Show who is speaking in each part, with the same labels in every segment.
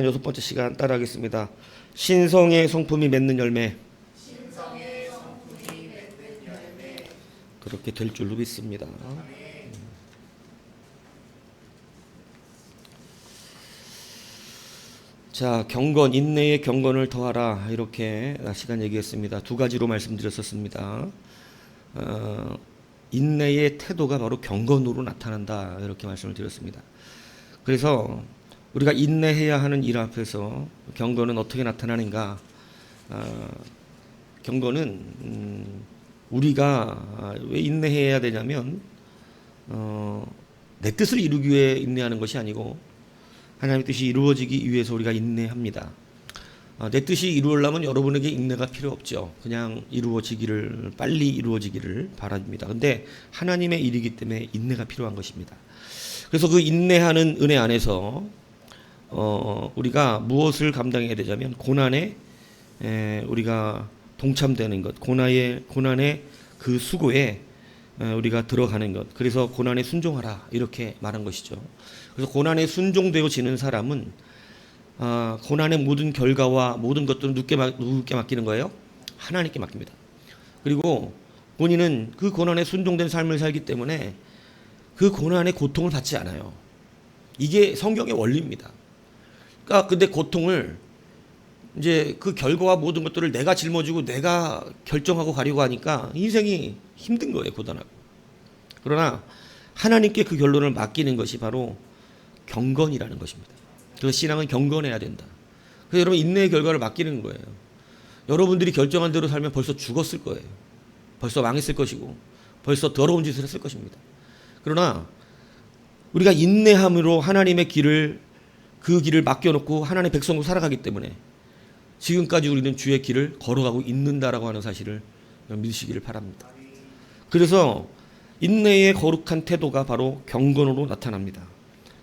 Speaker 1: 여섯 번째 시간 따라하겠습니다. 신성의 성품이 맺는 열매. 그렇게 될 줄로 믿습니다. 자, 경건, 인내의 경건을 더하라, 이렇게 시간 얘기했습니다. 두 가지로 말씀드렸었습니다. 인내의 태도가 바로 경건으로 나타난다, 이렇게 말씀을 드렸습니다. 그래서 우리가 인내해야 하는 일 앞에서 경건은 어떻게 나타나는가? 경건은 우리가 왜 인내해야 되냐면 내 뜻을 이루기 위해 인내하는 것이 아니고 하나님의 뜻이 이루어지기 위해서 우리가 인내합니다. 내 뜻이 이루어지려면 여러분에게 인내가 필요 없죠. 그냥 이루어지기를, 빨리 이루어지기를 바랍니다. 근데 하나님의 일이기 때문에 인내가 필요한 것입니다. 그래서 그 인내하는 은혜 안에서 우리가 무엇을 감당해야 되자면 고난에 우리가 동참되는 것, 고난의 그 수고에 우리가 들어가는 것. 그래서 고난에 순종하라, 이렇게 말한 것이죠. 그래서 고난에 순종되어지는 사람은 고난의 모든 결과와 모든 것들은 누구께 맡기는 거예요? 하나님께 맡깁니다. 그리고 본인은 그 고난에 순종된 삶을 살기 때문에 그 고난의 고통을 받지 않아요. 이게 성경의 원리입니다. 그러니까 근데 고통을 이제 그 결과와 모든 것들을 내가 짊어지고 내가 결정하고 가려고 하니까 인생이 힘든 거예요, 고단하고. 그러나 하나님께 그 결론을 맡기는 것이 바로 경건이라는 것입니다. 그래서 신앙은 경건해야 된다. 그래서 여러분 인내의 결과를 맡기는 거예요. 여러분들이 결정한 대로 살면 벌써 죽었을 거예요. 벌써 망했을 것이고 벌써 더러운 짓을 했을 것입니다. 그러나 우리가 인내함으로 하나님의 그 길을 맡겨놓고 하나님의 백성으로 살아가기 때문에 지금까지 우리는 주의 길을 걸어가고 있는다라고 하는 사실을 믿으시기를 바랍니다. 그래서 인내의 거룩한 태도가 바로 경건으로 나타납니다.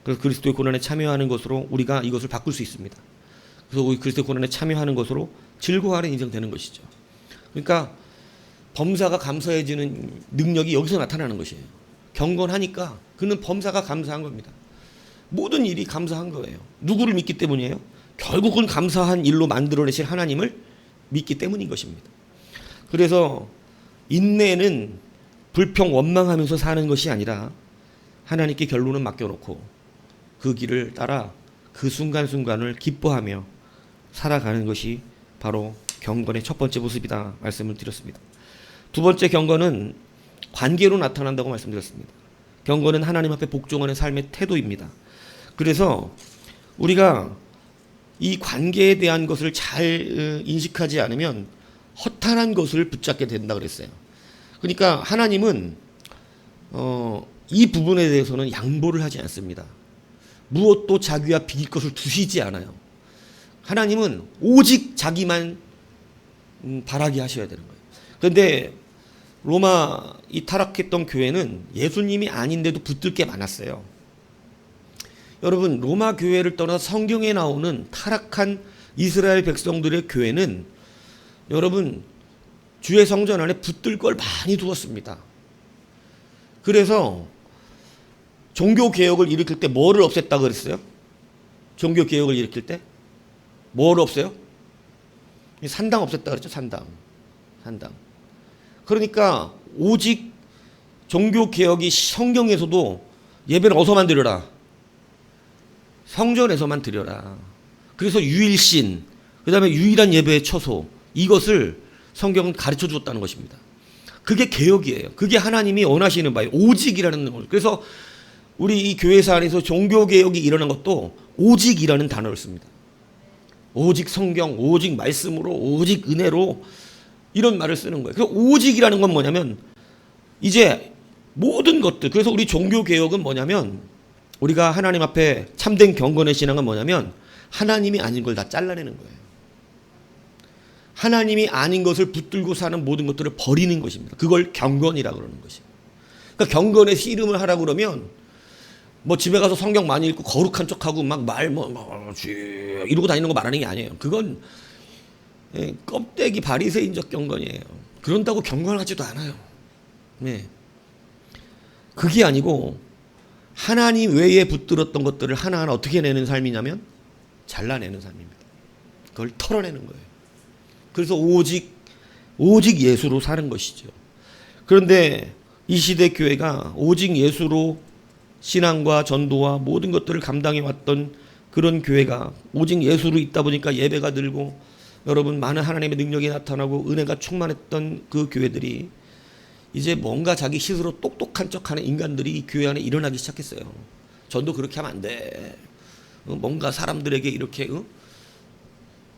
Speaker 1: 그래서 그리스도의 고난에 참여하는 것으로 우리가 이것을 바꿀 수 있습니다. 그래서 우리 그리스도의 고난에 참여하는 것으로 즐거워하는 인생 되는 것이죠. 그러니까 범사가 감사해지는 능력이 여기서 나타나는 것이에요. 경건하니까 그는 범사가 감사한 겁니다. 모든 일이 감사한 거예요. 누구를 믿기 때문이에요? 결국은 감사한 일로 만들어내실 하나님을 믿기 때문인 것입니다. 그래서 인내는 불평 원망하면서 사는 것이 아니라 하나님께 결론은 맡겨놓고 그 길을 따라 그 순간순간을 기뻐하며 살아가는 것이 바로 경건의 첫 번째 모습이다 말씀을 드렸습니다. 두 번째 경건은 관계로 나타난다고 말씀드렸습니다. 경건은 하나님 앞에 복종하는 삶의 태도입니다. 그래서 우리가 이 관계에 대한 것을 잘 인식하지 않으면 허탄한 것을 붙잡게 된다 그랬어요. 그러니까 하나님은 이 부분에 대해서는 양보를 하지 않습니다. 무엇도 자기와 비길 것을 두시지 않아요. 하나님은 오직 자기만 바라게 하셔야 되는 거예요. 그런데 로마 이 타락했던 교회는 예수님이 아닌데도 붙들 게 많았어요. 여러분 로마 교회를 떠나 성경에 나오는 타락한 이스라엘 백성들의 교회는 여러분 주의 성전 안에 붙들 걸 많이 두었습니다. 그래서 종교개혁을 일으킬 때 뭐를 없앴다 그랬어요? 종교개혁을 일으킬 때 뭐를 없애요? 산당 없앴다 그랬죠. 산당. 그러니까 오직 종교개혁이 성경에서도 예배는 어디서만 드려라? 성전에서만 드려라. 그래서 유일신, 그 다음에 유일한 예배의 처소, 이것을 성경은 가르쳐 주었다는 것입니다. 그게 개혁이에요. 그게 하나님이 원하시는 바예요. 오직이라는 걸. 그래서 우리 이 교회사 안에서 종교개혁이 일어난 것도 오직이라는 단어를 씁니다. 오직 성경, 오직 말씀으로, 오직 은혜로 이런 말을 쓰는 거예요. 그래서 오직이라는 건 뭐냐면 이제 모든 것들, 그래서 우리 종교개혁은 뭐냐면 우리가 하나님 앞에 참된 경건의 신앙은 뭐냐면 하나님이 아닌 걸 다 잘라내는 거예요. 하나님이 아닌 것을 붙들고 사는 모든 것들을 버리는 것입니다. 그걸 경건이라고 그러는 것이에요. 그러니까 경건의 씨름을 하라고 그러면 뭐 집에 가서 성경 많이 읽고 거룩한 척하고 막 이러고 다니는 거 말하는 게 아니에요. 그건 껍데기 바리새인적 경건이에요. 그런다고 경건하지도 않아요. 네. 그게 아니고 하나님 외에 붙들었던 것들을 하나하나 어떻게 내는 삶이냐면 잘라내는 삶입니다. 그걸 털어내는 거예요. 그래서 오직 예수로 사는 것이죠. 그런데 이 시대 교회가 오직 예수로 신앙과 전도와 모든 것들을 감당해 왔던 그런 교회가 오직 예수로 있다 보니까 예배가 늘고 여러분 많은 하나님의 능력이 나타나고 은혜가 충만했던 그 교회들이 이제 뭔가 자기 스스로 똑똑한 척하는 인간들이 교회 안에 일어나기 시작했어요. 전도 그렇게 하면 안 돼. 뭔가 사람들에게 이렇게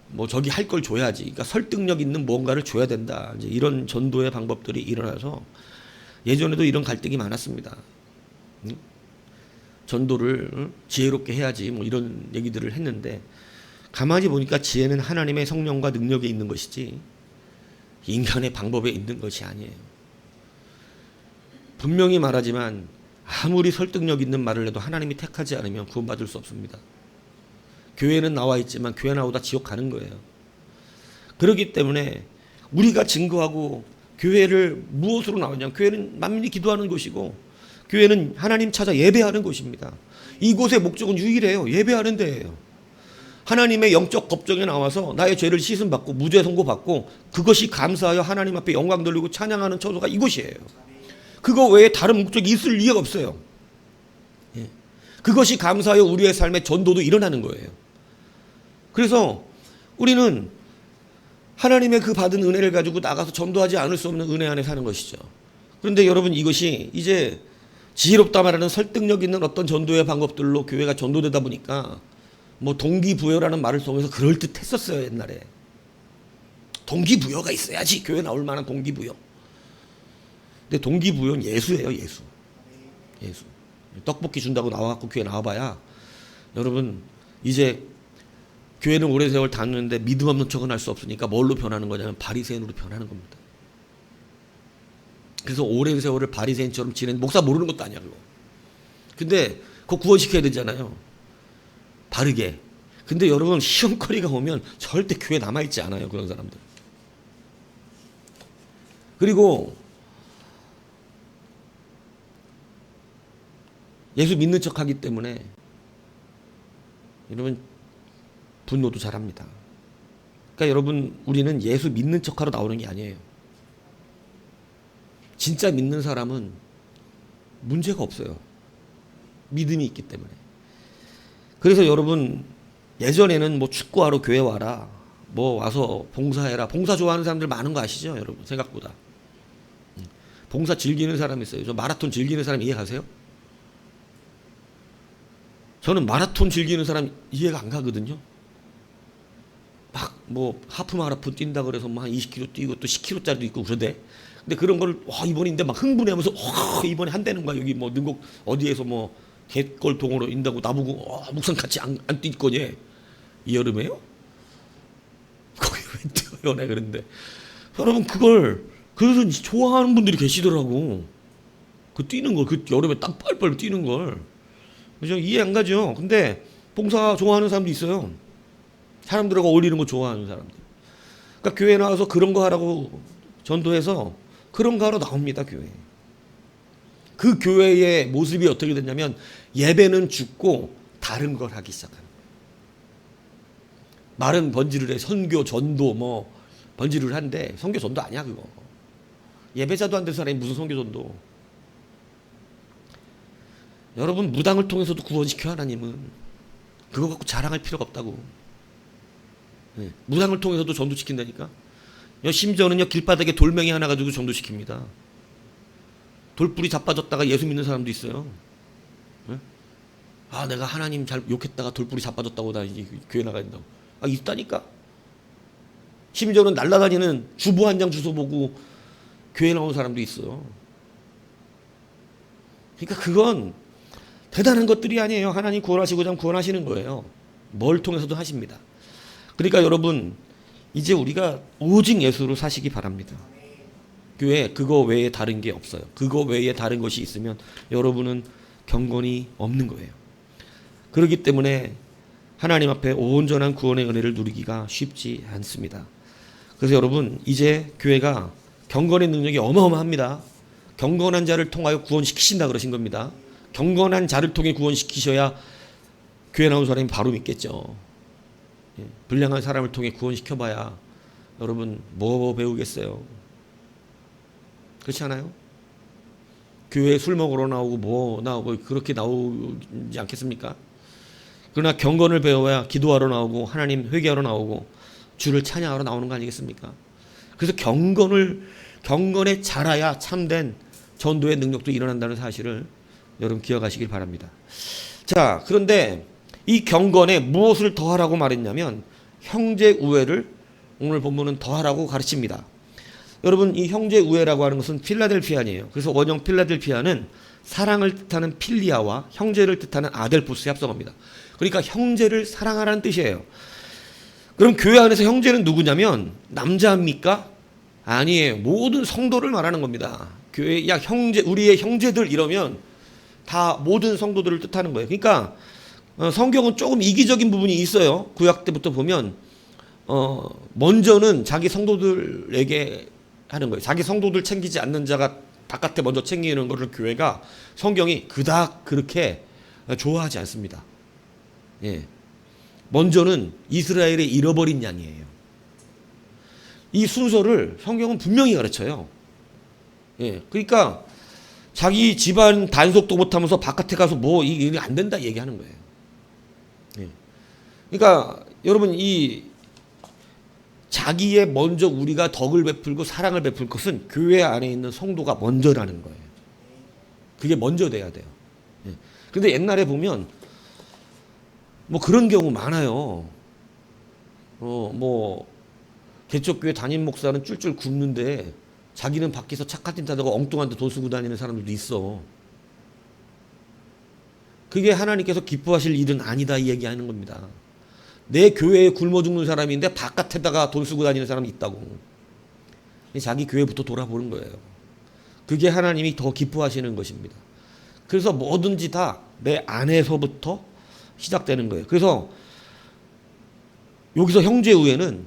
Speaker 1: 뭐 저기 할 걸 줘야지. 그러니까 설득력 있는 뭔가를 줘야 된다. 이제 이런 전도의 방법들이 일어나서 예전에도 이런 갈등이 많았습니다. 전도를 지혜롭게 해야지 뭐 이런 얘기들을 했는데 가만히 보니까 지혜는 하나님의 성령과 능력에 있는 것이지 인간의 방법에 있는 것이 아니에요. 분명히 말하지만 아무리 설득력 있는 말을 해도 하나님이 택하지 않으면 구원받을 수 없습니다. 교회는 나와 있지만 교회 나오다 지옥 가는 거예요. 그렇기 때문에 우리가 증거하고 교회를 무엇으로 나오냐? 교회는 만민이 기도하는 곳이고 교회는 하나님 찾아 예배하는 곳입니다. 이곳의 목적은 유일해요. 예배하는 데예요. 하나님의 영적 법정에 나와서 나의 죄를 씻음받고 무죄 선고받고 그것이 감사하여 하나님 앞에 영광 돌리고 찬양하는 처소가 이곳이에요. 그거 외에 다른 목적이 있을 리가 없어요. 그것이 감사하여 우리의 삶의 전도도 일어나는 거예요. 그래서 우리는 하나님의 그 받은 은혜를 가지고 나가서 전도하지 않을 수 없는 은혜 안에 사는 것이죠. 그런데 여러분 이것이 이제 지혜롭다 말하는 설득력 있는 어떤 전도의 방법들로 교회가 전도되다 보니까 뭐 동기부여라는 말을 통해서 그럴듯했었어요. 옛날에 동기부여가 있어야지 교회 나올 만한 동기부여. 근데 동기부여는 예수예요. 예수. 떡볶이 준다고 나와갖고 교회 나와봐야 여러분 이제 교회는 오랜 세월 다녔는데 믿음 없는 척은 할 수 없으니까 뭘로 변하는 거냐면 바리새인으로 변하는 겁니다. 그래서 오랜 세월을 바리새인처럼 지낸 목사 모르는 것도 아니야 그거. 근데 그거 구원시켜야 되잖아요. 바르게. 근데 여러분 시험거리가 오면 절대 교회에 남아있지 않아요. 그런 사람들. 그리고 예수 믿는 척하기 때문에 여러분 분노도 잘합니다. 그러니까 여러분 우리는 예수 믿는 척하러 나오는 게 아니에요. 진짜 믿는 사람은 문제가 없어요. 믿음이 있기 때문에. 그래서 여러분 예전에는 뭐 축구하러 교회 와라, 뭐 와서 봉사해라. 봉사 좋아하는 사람들 많은 거 아시죠, 여러분? 생각보다. 봉사 즐기는 사람이 있어요. 저 마라톤 즐기는 사람 이해 가세요? 저는 마라톤 즐기는 사람 이해가 안 가거든요. 막 뭐 하프 마라톤 뛴다 그래서 뭐 한 20km 뛰고 또 10km짜리도 있고 그러대. 근데 그런 걸 이번인데 막 흥분하면서 이번에 한다는 거야. 여기 뭐 능곡 어디에서 뭐 갯걸동으로 인다고 나보고 묵상 같이 안 뛸 거냐? 이 여름에요? 거기 왜 뛰어요? 내가 그런데 여러분 그걸 그래서 좋아하는 분들이 계시더라고. 그 뛰는 걸, 그 여름에 땀 뻘뻘 뛰는 걸. 그죠? 이해 안 가죠? 근데 봉사 좋아하는 사람도 있어요. 사람들하고 어울리는 거 좋아하는 사람들. 그러니까 교회 나와서 그런 거 하라고 전도해서 그런 거 하러 나옵니다, 교회. 그 교회의 모습이 어떻게 됐냐면 예배는 죽고 다른 걸 하기 시작하는 거예요. 말은 번지를 해. 선교, 전도 뭐 번지를 한데 선교 전도 아니야 그거. 예배자도 안 된 사람이 무슨 선교 전도. 여러분 무당을 통해서도 구원시켜 하나님은. 그거 갖고 자랑할 필요가 없다고. 네. 무당을 통해서도 전도시킨다니까. 심지어는요 길바닥에 돌멩이 하나 가지고 전도시킵니다. 돌뿌리 자빠졌다가 예수 믿는 사람도 있어요. 네? 내가 하나님 잘 욕했다가 돌뿌리 자빠졌다고 나 이제 교회 나가야 된다고. 있다니까. 심지어는 날라다니는 주보 한 장 주소 보고 교회 나온 사람도 있어요. 그러니까 그건 대단한 것들이 아니에요. 하나님 구원하시고자 하면 구원하시는 거예요. 뭘 통해서도 하십니다. 그러니까 여러분 이제 우리가 오직 예수로 사시기 바랍니다. 교회 그거 외에 다른 게 없어요. 그거 외에 다른 것이 있으면 여러분은 경건이 없는 거예요. 그렇기 때문에 하나님 앞에 온전한 구원의 은혜를 누리기가 쉽지 않습니다. 그래서 여러분 이제 교회가 경건의 능력이 어마어마합니다. 경건한 자를 통하여 구원시키신다 그러신 겁니다. 경건한 자를 통해 구원시키셔야 교회 나온 사람이 바로 믿겠죠. 불량한 사람을 통해 구원시켜봐야 여러분 뭐 배우겠어요? 그렇지 않아요? 교회에 술 먹으러 나오고 뭐 나오고 그렇게 나오지 않겠습니까? 그러나 경건을 배워야 기도하러 나오고 하나님 회개하러 나오고 주를 찬양하러 나오는 거 아니겠습니까? 그래서 경건에 자라야 참된 전도의 능력도 일어난다는 사실을 여러분 기억하시길 바랍니다. 자, 그런데 이 경건에 무엇을 더하라고 말했냐면 형제 우애를 오늘 본문은 더하라고 가르칩니다. 여러분, 이 형제 우애라고 하는 것은 필라델피아니에요. 그래서 원형 필라델피아는 사랑을 뜻하는 필리아와 형제를 뜻하는 아델포스의 합성어입니다. 그러니까 형제를 사랑하라는 뜻이에요. 그럼 교회 안에서 형제는 누구냐면 남자입니까? 아니에요. 모든 성도를 말하는 겁니다. 교회 야 형제 우리의 형제들 이러면 다 모든 성도들을 뜻하는 거예요. 그러니까 성경은 조금 이기적인 부분이 있어요. 구약 때부터 보면 먼저는 자기 성도들에게 하는 거예요. 자기 성도들 챙기지 않는 자가 바깥에 먼저 챙기는 것을 교회가 성경이 그닥 그렇게 좋아하지 않습니다. 예. 먼저는 이스라엘의 잃어버린 양이에요. 이 순서를 성경은 분명히 가르쳐요. 예. 그러니까 자기 집안 단속도 못하면서 바깥에 가서 뭐 이게 안 된다 얘기하는 거예요. 예. 그러니까 여러분 이 자기의 먼저 우리가 덕을 베풀고 사랑을 베풀 것은 교회 안에 있는 성도가 먼저라는 거예요. 그게 먼저 돼야 돼요. 예. 근데 옛날에 보면 뭐 그런 경우 많아요. 뭐 개척교회 담임 목사는 쫄쫄 굶는데 자기는 밖에서 착한 짓 하다가 엉뚱한 데 돈 쓰고 다니는 사람들도 있어. 그게 하나님께서 기뻐하실 일은 아니다 이 얘기하는 겁니다. 내 교회에 굶어 죽는 사람인데 바깥에다가 돈 쓰고 다니는 사람이 있다고. 자기 교회부터 돌아보는 거예요. 그게 하나님이 더 기뻐하시는 것입니다. 그래서 뭐든지 다 내 안에서부터 시작되는 거예요. 그래서 여기서 형제우애는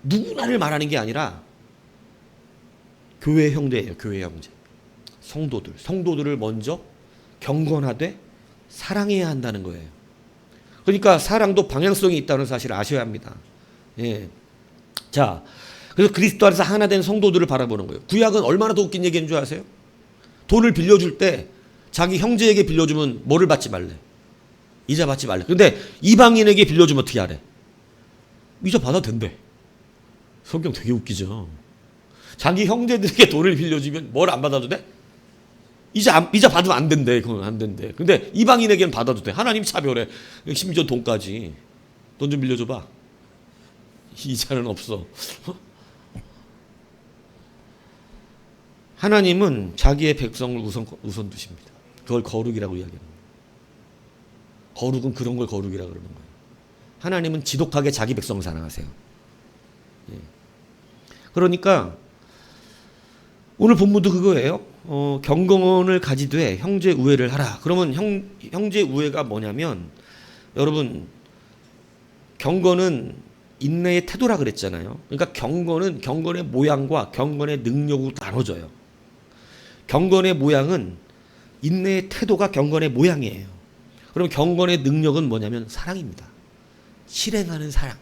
Speaker 1: 누구나를 말하는 게 아니라 교회 형제예요. 교회 형제. 성도들을 먼저 경건하되 사랑해야 한다는 거예요. 그러니까 사랑도 방향성이 있다는 사실을 아셔야 합니다. 예. 자, 그래서 그리스도 안에서 하나 된 성도들을 바라보는 거예요. 구약은 얼마나 더 웃긴 얘기인 줄 아세요? 돈을 빌려줄 때 자기 형제에게 빌려주면 뭐를 받지 말래? 이자 받지 말래. 근데 이방인에게 빌려주면 어떻게 하래? 이자 받아도 된대. 성경 되게 웃기죠. 자기 형제들에게 돈을 빌려주면 뭘 안 받아도 돼? 이자 받으면 안 된대. 그건 안 된대. 근데 이방인에게는 받아도 돼. 하나님 차별해. 심지어 돈까지. 돈 좀 빌려줘봐. 이자는 없어. 하나님은 자기의 백성을 우선 두십니다. 그걸 거룩이라고 이야기합니다. 거룩은 그런 걸 거룩이라고 그러는 거예요. 하나님은 지독하게 자기 백성을 사랑하세요. 예. 그러니까 오늘 본문도 그거예요. 경건을 가지되 형제 우애를 하라. 그러면 형제 우애가 뭐냐면 여러분 경건은 인내의 태도라 그랬잖아요. 그러니까 경건의 모양과 경건의 능력으로 나눠져요. 경건의 모양은 인내의 태도가 경건의 모양이에요. 그럼 경건의 능력은 뭐냐면 사랑입니다. 실행하는 사랑.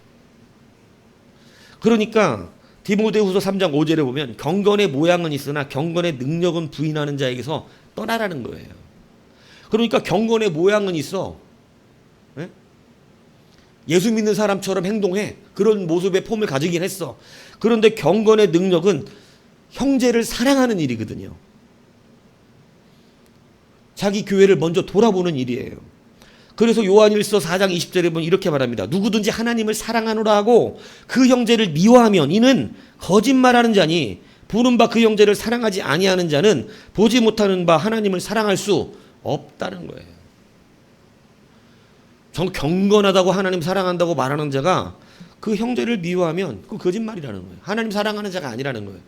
Speaker 1: 그러니까 디모데후서 3장 5절에 보면 경건의 모양은 있으나 경건의 능력은 부인하는 자에게서 떠나라는 거예요. 그러니까 경건의 모양은 있어. 네? 예수 믿는 사람처럼 행동해. 그런 모습의 폼을 가지긴 했어. 그런데 경건의 능력은 형제를 사랑하는 일이거든요. 자기 교회를 먼저 돌아보는 일이에요. 그래서 요한일서 4장 20절에 보면 이렇게 말합니다. 누구든지 하나님을 사랑하노라 하고 그 형제를 미워하면 이는 거짓말하는 자니 보는 바 그 형제를 사랑하지 아니하는 자는 보지 못하는 바 하나님을 사랑할 수 없다는 거예요. 정말 경건하다고 하나님 사랑한다고 말하는 자가 그 형제를 미워하면 그 거짓말이라는 거예요. 하나님 사랑하는 자가 아니라는 거예요.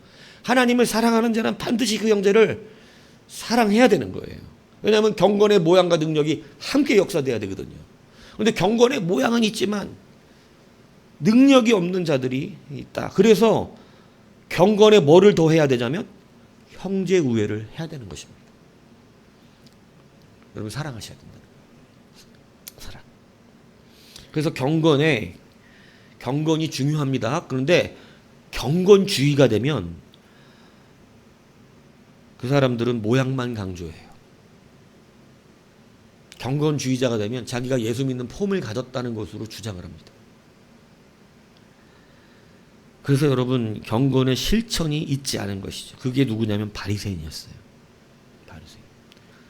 Speaker 1: 하나님을 사랑하는 자는 반드시 그 형제를 사랑해야 되는 거예요. 왜냐하면 경건의 모양과 능력이 함께 역사돼야 되거든요. 그런데 경건의 모양은 있지만 능력이 없는 자들이 있다. 그래서 경건에 뭐를 더 해야 되냐면 형제 우애를 해야 되는 것입니다. 여러분 사랑하셔야 된다는 거예요. 사랑. 그래서 경건에 경건이 중요합니다. 그런데 경건주의가 되면 그 사람들은 모양만 강조해요. 경건주의자가 되면 자기가 예수 믿는 폼을 가졌다는 것으로 주장을 합니다. 그래서 여러분, 경건의 실천이 있지 않은 것이죠. 그게 누구냐면 바리새인이었어요. 바리새인.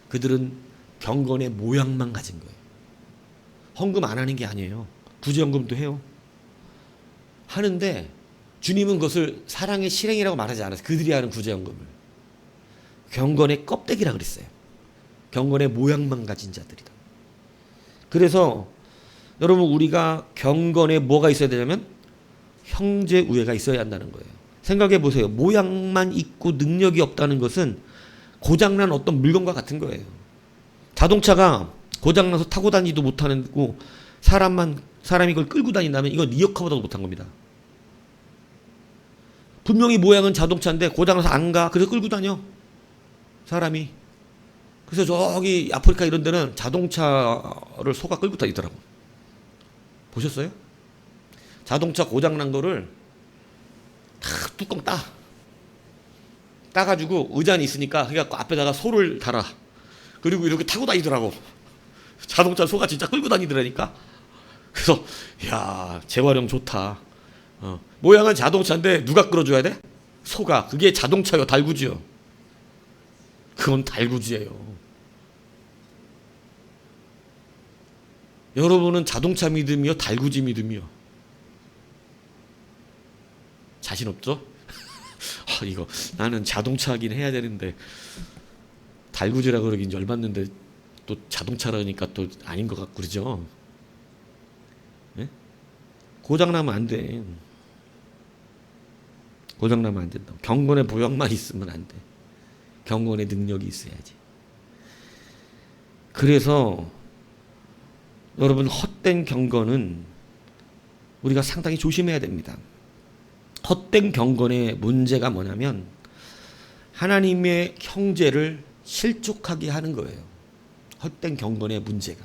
Speaker 1: 그들은 경건의 모양만 가진 거예요. 헌금 안 하는 게 아니에요. 구제헌금도 해요. 하는데 주님은 그것을 사랑의 실행이라고 말하지 않았어요. 그들이 하는 구제헌금을. 경건의 껍데기라 그랬어요. 경건의 모양만 가진 자들이다. 그래서 여러분, 우리가 경건에 뭐가 있어야 되냐면 형제 우애가 있어야 한다는 거예요. 생각해 보세요. 모양만 있고 능력이 없다는 것은 고장난 어떤 물건과 같은 거예요. 자동차가 고장나서 타고 다니지도 못하는 거, 사람이 이걸 끌고 다닌다면 이건 리어카보다도 못한 겁니다. 분명히 모양은 자동차인데 고장나서 안 가. 그래서 끌고 다녀, 사람이. 그래서 저기 아프리카 이런 데는 자동차를 소가 끌고 다니더라고. 보셨어요? 자동차 고장난 거를 다 뚜껑 따가지고 의자는 있으니까 그래갖고 앞에다가 소를 달아. 그리고 이렇게 타고 다니더라고. 자동차 소가 진짜 끌고 다니더라니까. 그래서 야, 재활용 좋다. 모양은 자동차인데 누가 끌어줘야 돼? 소가. 그게 자동차요, 달구지요? 그건 달구지예요. 여러분은 자동차 믿음이요, 달구지 믿음이요? 자신 없죠? 이거 나는 자동차긴 해야 되는데 달구지라 그러긴 열받는데 또 자동차라니까 또 아닌 것 같고 그러죠. 네? 고장나면 안 돼. 고장나면 안 된다. 경건의 보양만 있으면 안 돼. 경건의 능력이 있어야지. 그래서 여러분, 헛된 경건은 우리가 상당히 조심해야 됩니다. 헛된 경건의 문제가 뭐냐면 하나님의 형제를 실족하게 하는 거예요. 헛된 경건의 문제가.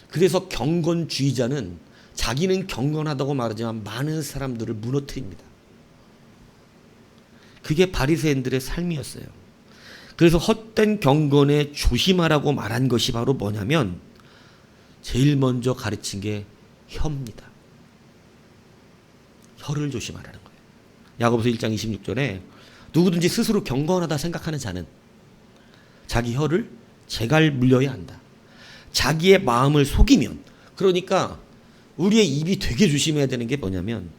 Speaker 1: 그래서 경건주의자는 자기는 경건하다고 말하지만 많은 사람들을 무너뜨립니다. 그게 바리새인들의 삶이었어요. 그래서 헛된 경건에 조심하라고 말한 것이 바로 뭐냐면 제일 먼저 가르친 게 혀입니다. 혀를 조심하라는 거예요. 야고보서 1장 26절에 누구든지 스스로 경건하다 생각하는 자는 자기 혀를 재갈 물려야 한다. 자기의 마음을 속이면, 그러니까 우리의 입이 되게 조심해야 되는 게 뭐냐면,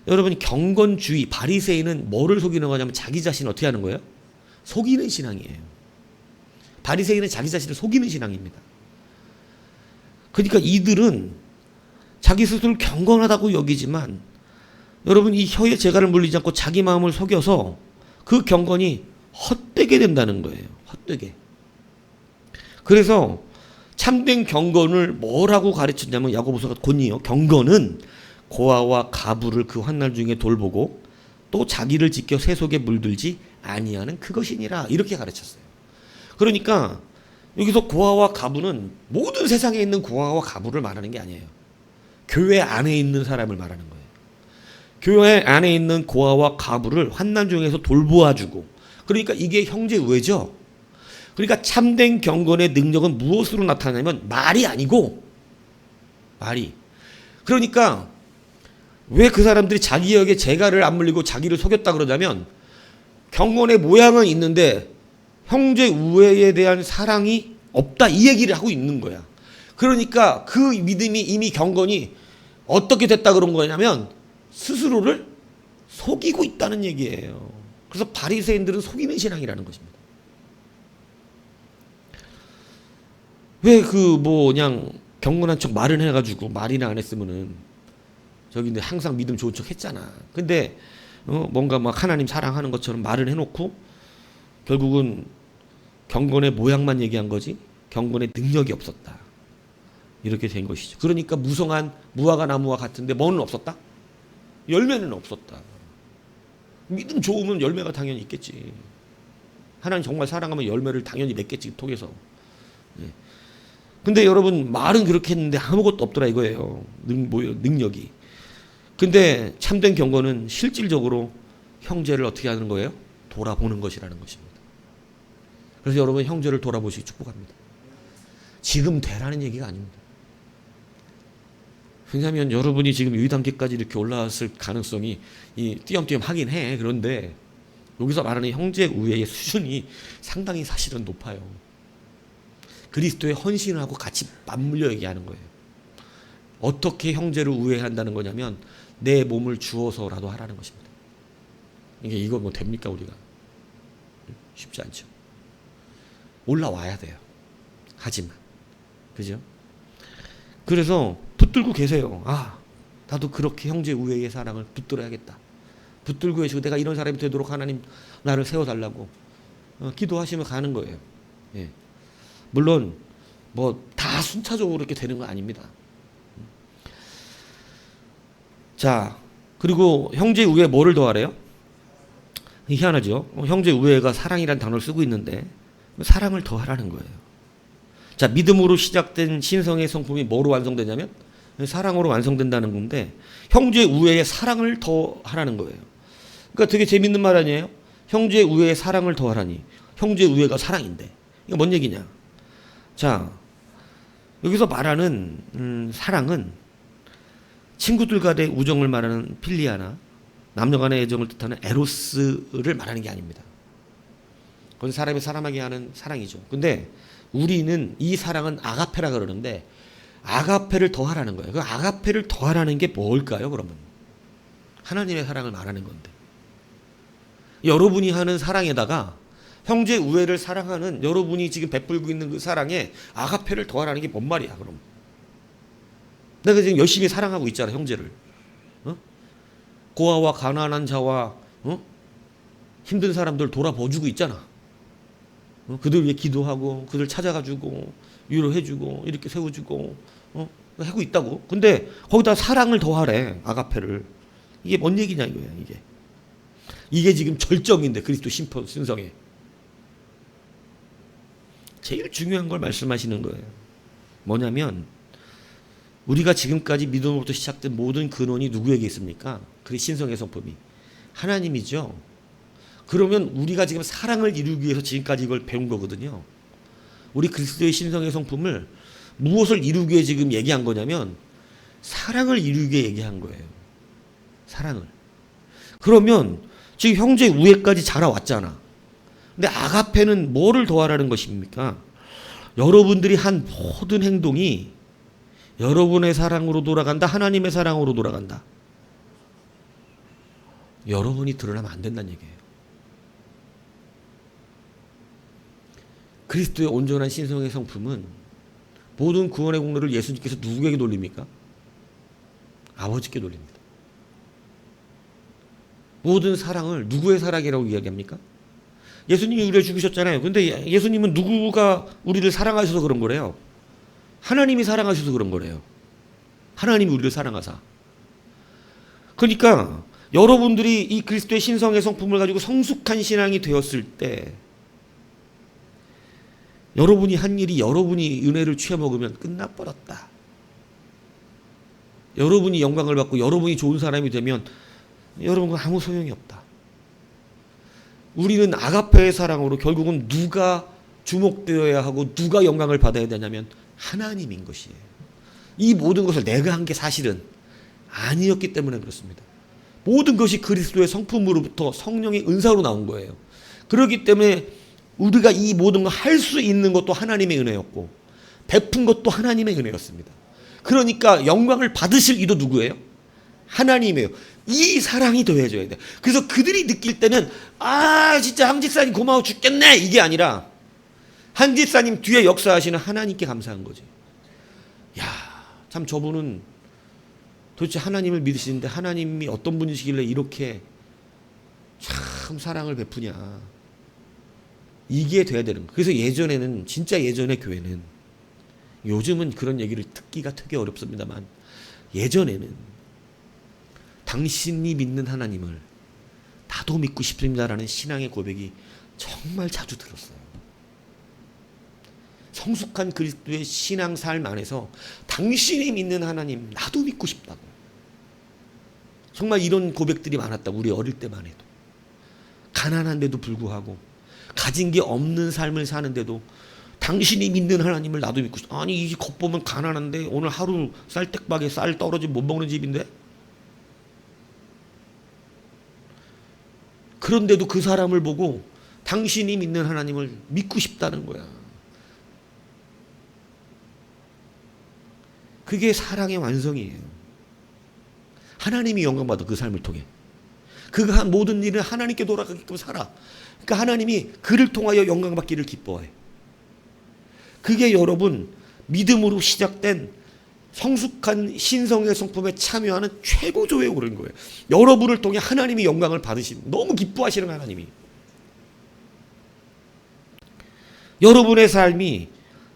Speaker 1: 여러분, 경건주의 바리새인은 뭐를 속이는 거냐면 자기 자신을 어떻게 하는 거예요? 속이는 신앙이에요. 바리새인은 자기 자신을 속이는 신앙입니다. 그러니까 이들은 자기 스스로를 경건하다고 여기지만 여러분, 이 혀에 재갈을 물리지 않고 자기 마음을 속여서 그 경건이 헛되게 된다는 거예요. 헛되게. 그래서 참된 경건을 뭐라고 가르쳤냐면 야고보서가 곧이요. 경건은 고아와 가부를 그 환난 중에 돌보고 또 자기를 지켜 새 속에 물들지 아니하는 그것이니라, 이렇게 가르쳤어요. 그러니까 여기서 고아와 가부는 모든 세상에 있는 고아와 가부를 말하는 게 아니에요. 교회 안에 있는 사람을 말하는 거예요. 교회 안에 있는 고아와 가부를 환난 중에서 돌보아주고, 그러니까 이게 형제 우애죠. 그러니까 참된 경건의 능력은 무엇으로 나타나냐면 말이 아니고, 말이. 그러니까 왜 그 사람들이 자기 혀에 재갈을 안 물리고 자기를 속였다 그러냐면 경건의 모양은 있는데 형제 우애에 대한 사랑이 없다, 이 얘기를 하고 있는 거야. 그러니까 그 믿음이, 이미 경건이 어떻게 됐다 그런 거냐면 스스로를 속이고 있다는 얘기예요. 그래서 바리새인들은 속이는 신앙이라는 것입니다. 왜 그냥 경건한 척 말을 해가지고 말이나 안 했으면은 저기 항상 믿음 좋은 척 했잖아. 근데 뭔가 막 하나님 사랑하는 것처럼 말을 해놓고 결국은 경건의 모양만 얘기한 거지 경건의 능력이 없었다, 이렇게 된 것이죠. 그러니까 무성한 무화과 나무와 같은데 뭐는 없었다? 열매는 없었다. 믿음 좋으면 열매가 당연히 있겠지. 하나님 정말 사랑하면 열매를 당연히 맺겠지, 통해서. 근데 여러분, 말은 그렇게 했는데 아무것도 없더라 이거예요. 능력이. 근데 참된 경건은 실질적으로 형제를 어떻게 하는 거예요? 돌아보는 것이라는 것입니다. 그래서 여러분 형제를 돌아보시기 축복합니다. 지금 되라는 얘기가 아닙니다. 왜냐하면 여러분이 지금 이 단계까지 이렇게 올라왔을 가능성이 띄엄띄엄 하긴 해. 그런데 여기서 말하는 형제 우애의 수준이 상당히 사실은 높아요. 그리스도의 헌신을 하고 같이 맞물려 얘기하는 거예요. 어떻게 형제를 우애한다는 거냐면 내 몸을 주어서라도 하라는 것입니다. 이거 뭐 됩니까 우리가? 쉽지 않죠. 올라와야 돼요. 하지만 그죠? 그래서 붙들고 계세요. 나도 그렇게 형제 우애의 사랑을 붙들어야겠다. 붙들고 계시고 내가 이런 사람이 되도록 하나님 나를 세워달라고 기도하시면 가는 거예요. 예. 물론 뭐 다 순차적으로 이렇게 되는 건 아닙니다. 자, 그리고 형제 우애 뭐를 더하래요? 희한하죠. 형제 우애가 사랑이라는 단어를 쓰고 있는데 사랑을 더하라는 거예요. 자, 믿음으로 시작된 신성의 성품이 뭐로 완성되냐면 사랑으로 완성된다는 건데 형제 우애의 사랑을 더하라는 거예요. 그러니까 되게 재밌는 말 아니에요? 형제 우애의 사랑을 더하라니. 형제 우애가 사랑인데 이거 뭔 얘기냐? 자, 여기서 말하는 사랑은 친구들 간의 우정을 말하는 필리아나 남녀 간의 애정을 뜻하는 에로스를 말하는 게 아닙니다. 그건 사람이 사람에게 하는 사랑이죠. 근데 우리는 이 사랑은 아가페라 그러는데 아가페를 더하라는 거예요. 그 아가페를 더하라는 게 뭘까요, 그러면? 하나님의 사랑을 말하는 건데. 여러분이 하는 사랑에다가 형제 우애를 사랑하는 여러분이 지금 베풀고 있는 그 사랑에 아가페를 더하라는 게 뭔 말이야, 그럼? 내가 지금 열심히 사랑하고 있잖아, 형제를. 고아와 가난한 자와 힘든 사람들 돌아봐주고 있잖아. 그들 위해 기도하고 그들 찾아가주고 위로해주고 이렇게 세워주고 하고 있다고. 근데 거기다 사랑을 더하래, 아가페를. 이게 뭔 얘기냐 이거야. 이게 지금 절정인데 그리스도 신성에 제일 중요한 걸 말씀하시는 거예요. 뭐냐면 우리가 지금까지 믿음으로부터 시작된 모든 근원이 누구에게 있습니까? 그리스도 신성의 성품이 하나님이죠. 그러면 우리가 지금 사랑을 이루기 위해서 지금까지 이걸 배운 거거든요. 우리 그리스도의 신성의 성품을 무엇을 이루기 위해 지금 얘기한 거냐면 사랑을 이루기 위해 얘기한 거예요. 사랑을. 그러면 지금 형제 우애까지 자라왔잖아. 근데 아가페는 뭐를 더하라는 것입니까? 여러분들이 한 모든 행동이 여러분의 사랑으로 돌아간다. 하나님의 사랑으로 돌아간다. 여러분이 드러나면 안 된다는 얘기예요. 그리스도의 온전한 신성의 성품은 모든 구원의 공로를 예수님께서 누구에게 돌립니까? 아버지께 돌립니다. 모든 사랑을 누구의 사랑이라고 이야기합니까? 예수님이 우리를 죽으셨잖아요. 근데 예수님은 누구가 우리를 사랑하셔서 그런 거래요? 하나님이 사랑하셔서 그런 거래요. 하나님이 우리를 사랑하사. 그러니까 여러분들이 이 그리스도의 신성의 성품을 가지고 성숙한 신앙이 되었을 때 여러분이 한 일이 여러분이 은혜를 취해먹으면 끝나버렸다. 여러분이 영광을 받고 여러분이 좋은 사람이 되면 여러분은 아무 소용이 없다. 우리는 아가페의 사랑으로 결국은 누가 주목되어야 하고 누가 영광을 받아야 되냐면 하나님인 것이에요. 이 모든 것을 내가 한 게 사실은 아니었기 때문에 그렇습니다. 모든 것이 그리스도의 성품으로부터 성령의 은사로 나온 거예요. 그렇기 때문에 우리가 이 모든 걸 할 수 있는 것도 하나님의 은혜였고 베푼 것도 하나님의 은혜였습니다. 그러니까 영광을 받으실 이도 누구예요? 하나님이에요. 이 사랑이 더해져야 돼. 그래서 그들이 느낄 때는 진짜 한집사님 고마워 죽겠네 이게 아니라 한집사님 뒤에 역사하시는 하나님께 감사한 거지. 참 저분은 도대체 하나님을 믿으시는데 하나님이 어떤 분이시길래 이렇게 참 사랑을 베푸냐. 이게 돼야 되는 거예요. 그래서 예전에는 진짜 예전의 교회는 요즘은 그런 얘기를 듣기가 되게 어렵습니다만 예전에는 당신이 믿는 하나님을 나도 믿고 싶습니다라는 신앙의 고백이 정말 자주 들었어요. 성숙한 그리스도의 신앙 삶 안에서 당신이 믿는 하나님 나도 믿고 싶다고. 정말 이런 고백들이 많았다. 우리 어릴 때만 해도. 가난한데도 불구하고 가진 게 없는 삶을 사는데도 당신이 믿는 하나님을 나도 믿고 싶어. 아니 이 겉보면 가난한데 오늘 하루 쌀떡박에 쌀 떨어지면 못 먹는 집인데, 그런데도 그 사람을 보고 당신이 믿는 하나님을 믿고 싶다는 거야. 그게 사랑의 완성이에요. 하나님이 영광받아. 그 삶을 통해 그가 한 모든 일은 하나님께 돌아가게끔 살아. 그러니까 하나님이 그를 통하여 영광받기를 기뻐해. 그게 여러분 믿음으로 시작된 성숙한 신성의 성품에 참여하는 최고조에 오른 거예요. 여러분을 통해 하나님이 영광을 받으시는, 너무 기뻐하시는 하나님이, 여러분의 삶이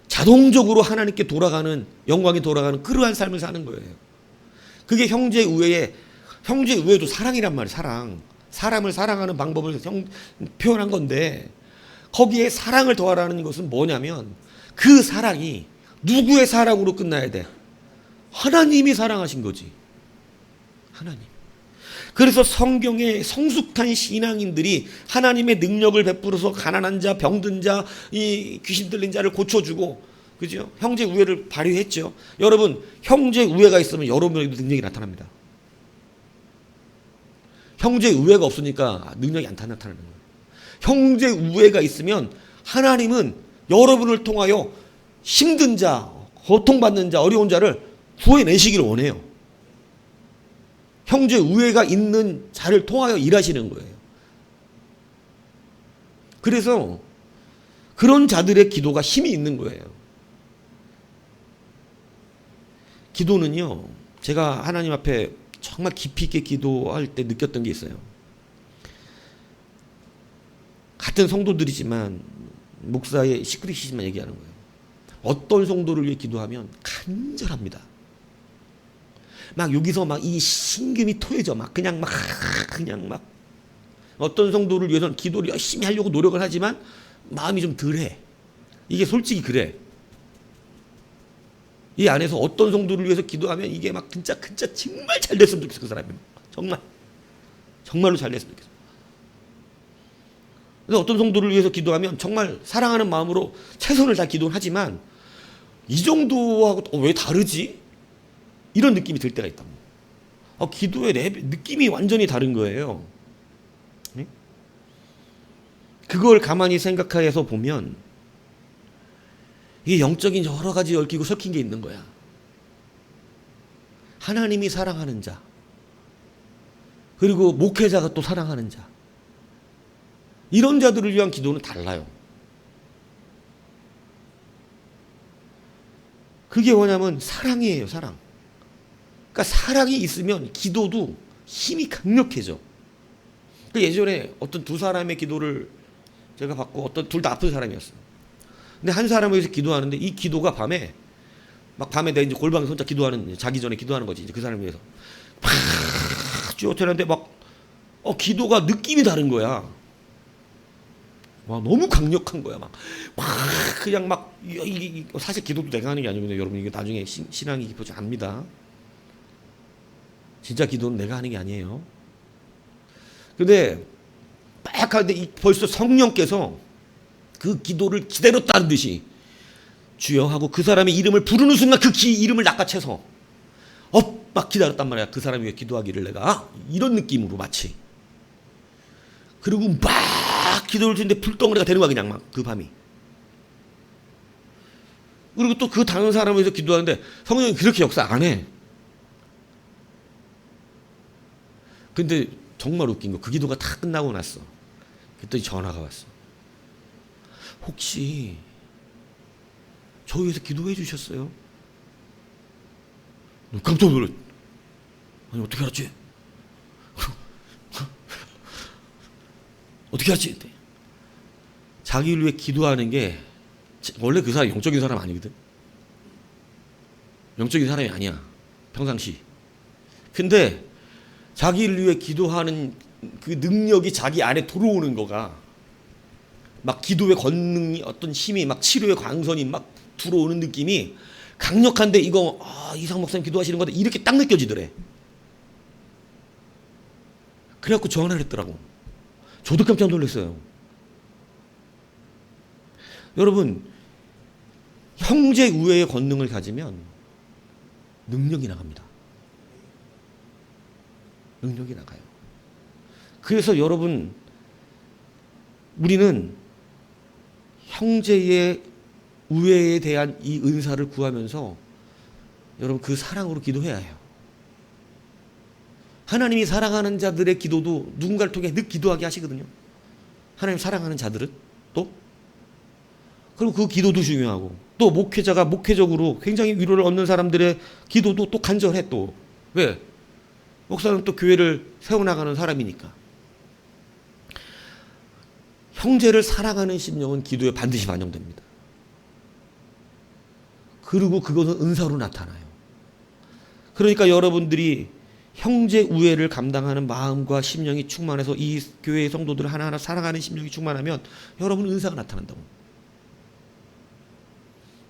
Speaker 1: 자동적으로 하나님께 돌아가는, 영광이 돌아가는 그러한 삶을 사는 거예요. 그게 형제 우애도 사랑이란 말이에요. 사람을 사랑하는 방법을 표현한 건데, 거기에 사랑을 더하라는 것은 뭐냐면 그 사랑이 누구의 사랑으로 끝나야 돼? 하나님이 사랑하신 거지. 하나님. 그래서 성경의 성숙한 신앙인들이 하나님의 능력을 베풀어서 가난한 자, 병든 자, 이 귀신 들린 자를 고쳐주고, 그죠? 형제 우애를 발휘했죠. 여러분, 형제 우애가 있으면 여러분에게도 능력이 나타납니다. 형제 우애가 없으니까 능력이 안 나타나는 거예요. 형제 우애가 있으면 하나님은 여러분을 통하여 힘든 자, 고통받는 자, 어려운 자를 구해내시기를 원해요. 형제 우애가 있는 자를 통하여 일하시는 거예요. 그래서 그런 자들의 기도가 힘이 있는 거예요. 기도는요, 제가 하나님 앞에 정말 깊이 있게 기도할 때 느꼈던 게 있어요. 같은 성도들이지만 목사의 시크릿이지만 얘기하는 거예요. 어떤 성도를 위해 기도하면 간절합니다. 막 여기서 막 이 신금이 토해져. 그냥 막 어떤 성도를 위해서는 기도를 열심히 하려고 노력을 하지만 마음이 좀 덜해. 이게 솔직히 그래. 이 안에서 어떤 성도를 위해서 기도하면 이게 막 진짜 정말 잘 됐으면 좋겠어. 그 사람이 정말로 잘 됐으면 좋겠어. 그래서 어떤 성도를 위해서 기도하면 정말 사랑하는 마음으로 최선을 다 기도는 하지만 이 정도하고 왜 다르지? 이런 느낌이 들 때가 있다. 기도의 느낌이 완전히 다른 거예요. 네? 그걸 가만히 생각해서 보면 이게 영적인 여러 가지 얽히고 섞인 게 있는 거야. 하나님이 사랑하는 자, 그리고 목회자가 또 사랑하는 자, 이런 자들을 위한 기도는 달라요. 그게 뭐냐면 사랑이에요. 사랑. 그러니까 사랑이 있으면 기도도 힘이 강력해져. 예전에 어떤 두 사람의 기도를 제가 받고, 어떤 둘 다 아픈 사람이었어요. 근데 한 사람을 위해서 기도하는데 이 기도가 밤에 내가 이제 골방에서 혼자 기도하는, 자기 전에 기도하는 거지. 이제 그 사람을 위해서 팍 쥐어짜는데 기도가 느낌이 다른 거야. 너무 강력한 거야. 그냥 사실 기도도 내가 하는 게 아니거든요. 여러분, 이게 나중에 신앙이 깊어지 압니다. 진짜 기도는 내가 하는 게 아니에요. 근데 막 하는데 벌써 성령께서 그 기도를 기대로 따른 듯이 주여 하고 그 사람의 이름을 부르는 순간 그 이름을 낚아채서 막 기다렸단 말이야. 그 사람이 위해 기도하기를 내가. 이런 느낌으로 마치. 그리고 막 기도를 드는데 불덩어리가 되는 거야. 그냥 그 밤이. 그리고 또 그 다른 사람을 위해서 기도하는데 성령이 그렇게 역사 안 해. 근데 정말 웃긴 거, 그 기도가 다 끝나고 났어. 그랬더니 전화가 왔어. 혹시 저 위해서 기도해 주셨어요? 깜짝 놀랐. 아니 어떻게 알았지? 어떻게 알았지? 자기를 위해 기도하는 게 원래 그 사람 영적인 사람 아니거든. 영적인 사람이 아니야. 평상시. 근데 자기를 위해 기도하는 그 능력이 자기 안에 들어오는 거가 막 기도의 권능이, 어떤 힘이, 막 치료의 광선이 막 들어오는 느낌이 강력한데, 이거 이상 목사님 기도하시는 거다 이렇게 딱 느껴지더래. 그래갖고 전화를 했더라고. 저도 깜짝 놀랐어요. 여러분, 형제 우애의 권능을 가지면 능력이 나갑니다. 능력이 나가요. 그래서 여러분, 우리는 형제의 우애에 대한 이 은사를 구하면서 여러분 그 사랑으로 기도해야 해요. 하나님이 사랑하는 자들의 기도도 누군가를 통해 늘 기도하게 하시거든요. 하나님 사랑하는 자들은 또 그리고 그 기도도 중요하고 또 목회자가 목회적으로 굉장히 위로를 얻는 사람들의 기도도 또 간절해. 또 왜? 목사는 또 교회를 세워나가는 사람이니까. 형제를 사랑하는 심령은 기도에 반드시 반영됩니다. 그리고 그것은 은사로 나타나요. 그러니까 여러분들이 형제 우애를 감당하는 마음과 심령이 충만해서 이 교회의 성도들을 하나하나 사랑하는 심령이 충만하면 여러분 은사가 나타난다고.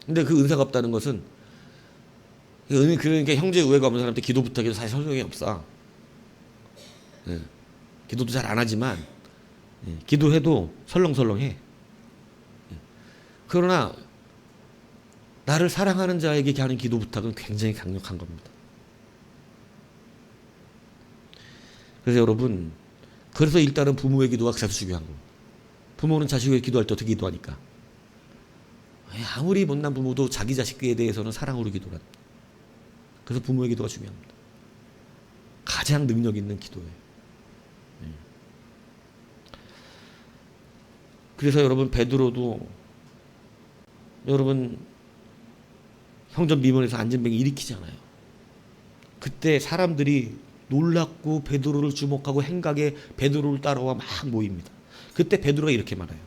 Speaker 1: 근데 그 은사가 없다는 것은, 그러니까 형제 우애가 없는 사람한테 기도 부탁해도 사실 소용이 없어. 예. 기도도 잘 안 하지만 기도해도 설렁설렁해. 예. 그러나 나를 사랑하는 자에게 하는 기도 부탁은 굉장히 강력한 겁니다. 그래서 여러분, 그래서 일단은 부모의 기도가 가장 중요한 거예요. 부모는 자식에게 기도할 때 어떻게 기도하니까? 아무리 못난 부모도 자기 자식에 대해서는 사랑으로 기도합니다. 그래서 부모의 기도가 중요합니다. 가장 능력 있는 기도예요. 그래서 여러분, 베드로도 여러분 형전 비문에서 안전뱅이 일으키잖아요. 그때 사람들이 놀랍고 베드로를 주목하고 행각에 베드로를 따라와 막 모입니다. 그때 베드로가 이렇게 말해요.